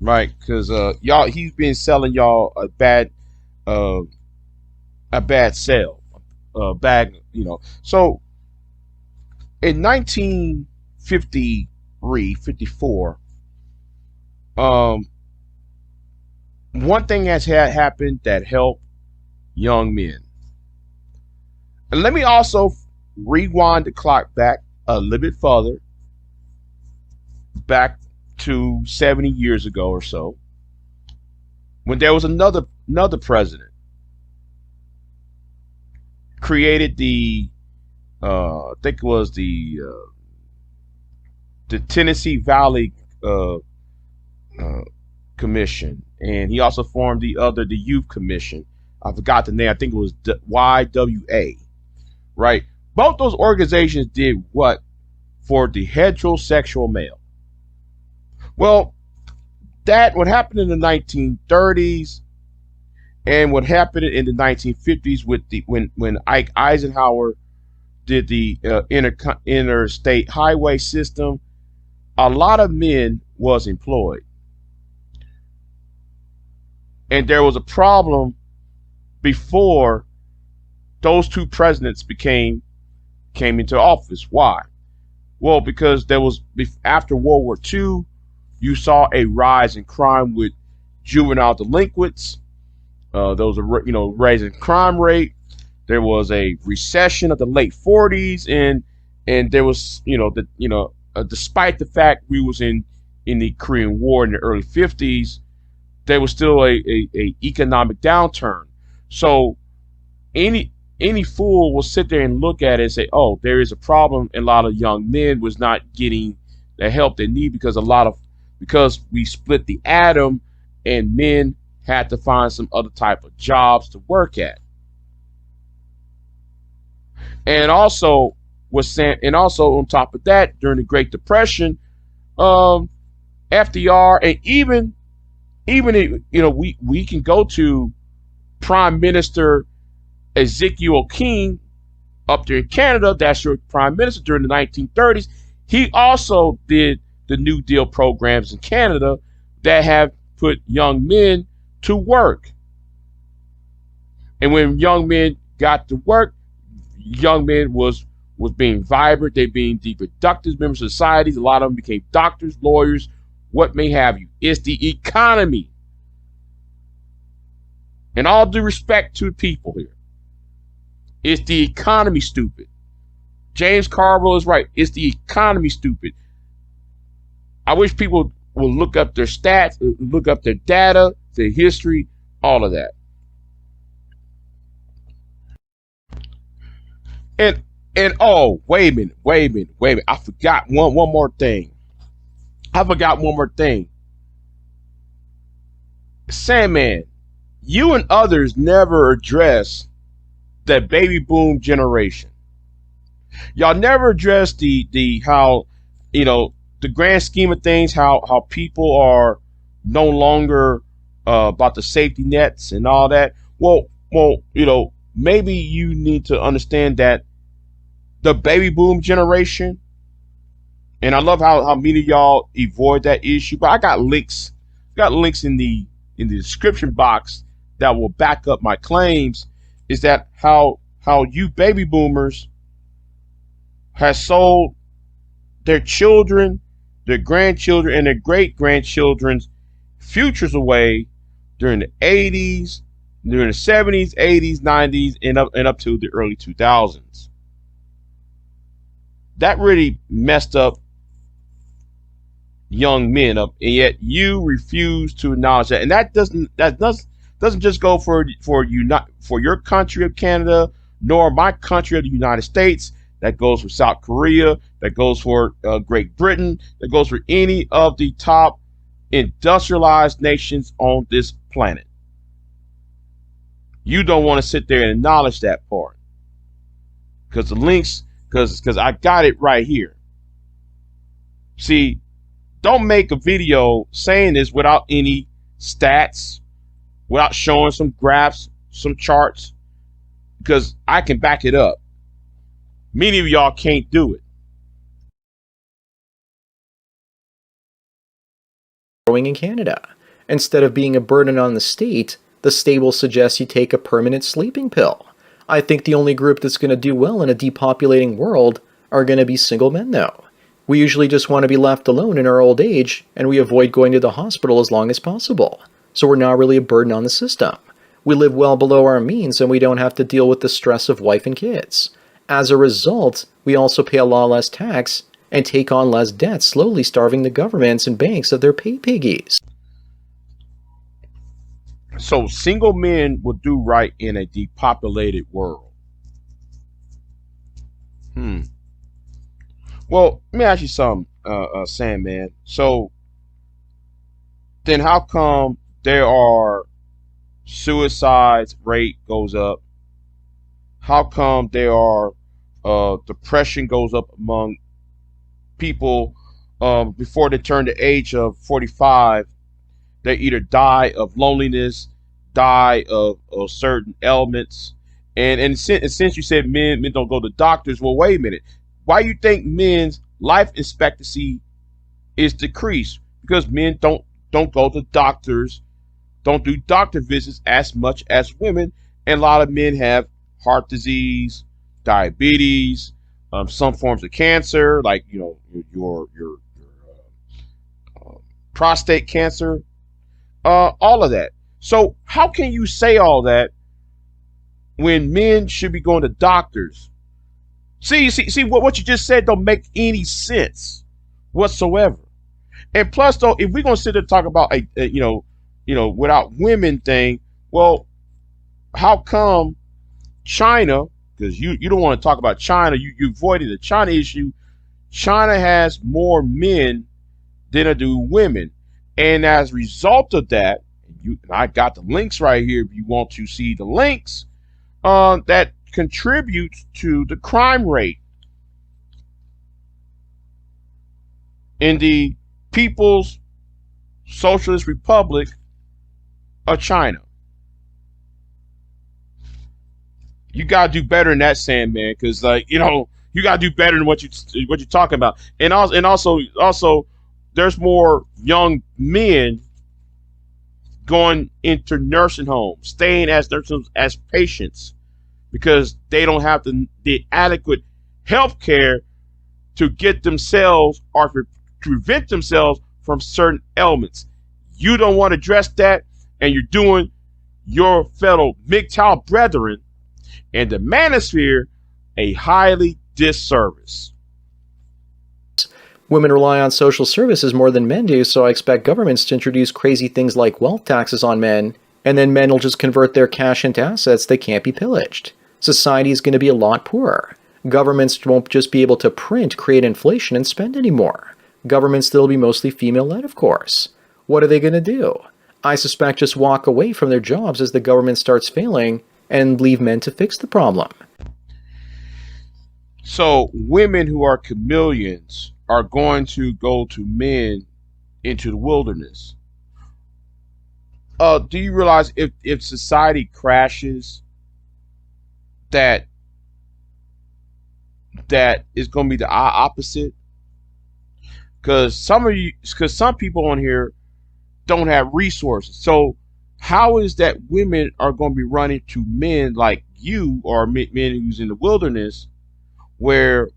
right? Because y'all, he's been selling y'all a bad sale, bag, So in 1953, 54, one thing has happened that helped young men. And let me also rewind the clock back a little bit further, back to 70 years ago or so, when there was another president created the I think it was the Tennessee Valley Commission, and he also formed the Youth Commission. I forgot the name. I think it was YWA, right? Both those organizations did what for the heterosexual male? Well, what happened in the 1930s and what happened in the 1950s with when Ike Eisenhower did the interstate highway system, a lot of men was employed. And there was a problem before those two presidents came into office. Why? Well, because there was, after World War II, you saw a rise in crime with juvenile delinquents. There was a rise in crime rate. There was a recession of the late 40s, and there was despite the fact we was in the Korean War in the early 50s, there was still a economic downturn. So any fool will sit there and look at it and say, oh, there is a problem, and a lot of young men was not getting the help they need because we split the atom and men had to find some other type of jobs to work at. And also on top of that, during the Great Depression, FDR, and even we can go to Prime Minister Ezekiel King up there in Canada. That's your prime minister during the 1930s. He also did the New Deal programs in Canada that have put young men to work. And when young men got to work, young men was being vibrant. They being the productive members of society. A lot of them became doctors, lawyers, what may have you. It's the economy. And all due respect to the people here, it's the economy, stupid. James Carville is right. It's the economy, stupid. I wish people will look up their stats, look up their data, their history, all of that. And oh, wait a minute. I forgot one more thing. Sandman, you and others never address the baby boom generation. Y'all never address the how, the grand scheme of things, how people are no longer about the safety nets and all that. Well, maybe you need to understand that the baby boom generation, and I love how many of y'all avoid that issue, but I got links in the description box that will back up my claims, is that how you baby boomers has sold their children, their grandchildren, and their great grandchildren's futures away during the 80s during the 70s, 80s, 90s, and up to the early 2000s. That really messed up young men up, and yet you refuse to acknowledge that. And that doesn't just go for your country of Canada, nor my country of the United States. That goes for South Korea. That goes for Great Britain. That goes for any of the top industrialized nations on this planet. You don't want to sit there and acknowledge that part, because the links, because I got it right here. See, don't make a video saying this without any stats, without showing some graphs, some charts, because I can back it up. Many of y'all can't do it. Growing in Canada. Instead of being a burden on the state will suggest you take a permanent sleeping pill. I think the only group that's going to do well in a depopulating world are going to be single men, though. We usually just want to be left alone in our old age, and we avoid going to the hospital as long as possible. So we're not really a burden on the system. We live well below our means, and we don't have to deal with the stress of wife and kids. As a result, we also pay a lot less tax and take on less debt, slowly starving the governments and banks of their pay piggies. So single men will do right in a depopulated world. Well, let me ask you something, Sandman. So then how come there are suicides rate goes up? How come there are depression goes up among people before they turn the age of 45? They either die of loneliness, die of certain ailments. And since you said men don't go to doctors, well, wait a minute. Why you think men's life expectancy is decreased? Because men don't go to doctors, don't do doctor visits as much as women. And a lot of men have heart disease, diabetes, some forms of cancer, like your prostate cancer, all of that. So how can you say all that when men should be going to doctors? See what you just said don't make any sense whatsoever. And plus, though, if we're gonna sit there and talk about a without women thing, well, how come China? Because you don't want to talk about China. You avoided the China issue. China has more men than do women, and as a result of that, I got the links right here. If you want to see the links, that contributes to the crime rate in the People's Socialist Republic of China. You gotta do better than that, Sandman, because you gotta do better than what you're talking about. And also, there's more young men going into nursing homes, staying as nurses as patients, because they don't have the adequate health care to get themselves or to prevent themselves from certain ailments. You don't want to address that, and you're doing your fellow MGTOW brethren and the Manosphere a highly disservice. Women rely on social services more than men do, so I expect governments to introduce crazy things like wealth taxes on men, and then men will just convert their cash into assets that can't be pillaged. Society is going to be a lot poorer. Governments won't just be able to print, create inflation, and spend anymore. Governments still be mostly female-led, of course. What are they going to do? I suspect just walk away from their jobs as the government starts failing and leave men to fix the problem. So women who are chameleons are going to go to men into the wilderness. Do you realize if society crashes, that is going to be the opposite? Because some people on here don't have resources. So how is that women are going to be running to men like you, or men who's in the wilderness, where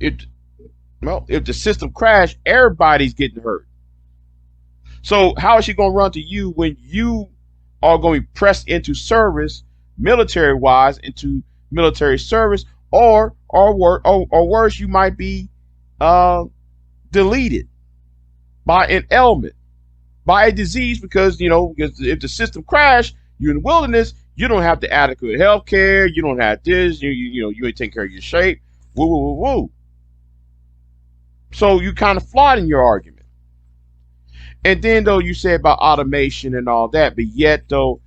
if the system crash, everybody's getting hurt. So how is she going to run to you when you are going to be pressed into service, military wise, into military service, or worse, you might be deleted by an ailment, by a disease, because because if the system crashed, you're in the wilderness, you don't have the adequate health care, you don't have this, you ain't taking care of your shape, woo woo woo woo. So you kind of flawed in your argument. And then though you say about automation and all that, but yet though,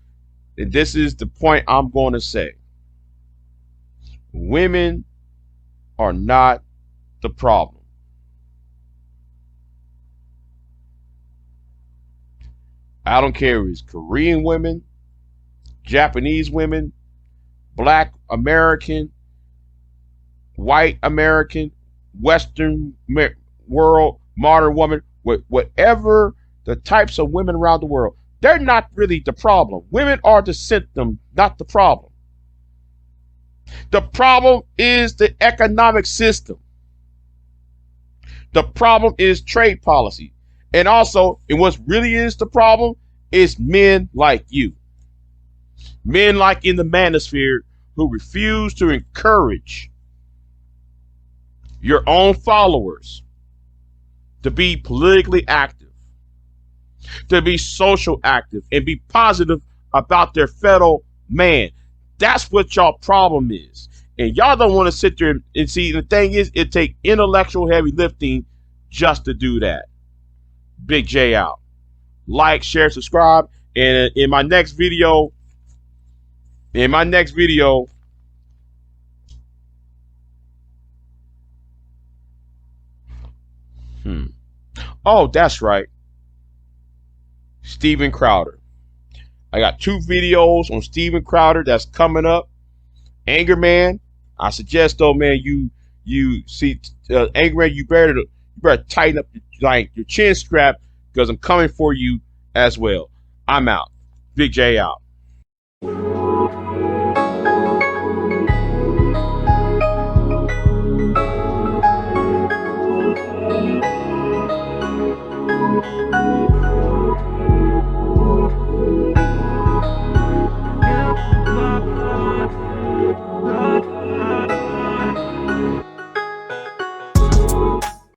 and this is the point I'm going to say, women are not the problem. I don't care if it's Korean women, Japanese women, Black American, white American, Western world, modern woman, whatever the types of women around the world, they're not really the problem. Women are the symptom, not the problem. The problem is the economic system. The problem is trade policy. And also, and what really is the problem is men like you. Men like in the Manosphere who refuse to encourage your own followers to be politically active, to be social active, and be positive about their fellow man. That's what y'all problem is. And y'all don't want to sit there and see, the thing is, it take intellectual heavy lifting just to do that. Big J out. Like, share, subscribe. And in my next video, oh, that's right, Steven Crowder. I got 2 videos on Steven Crowder that's coming up. Anger Man. I suggest though, man, you see, Anger Man, you better tighten up your chin strap, because I'm coming for you as well. I'm out. Big J out. Yeah.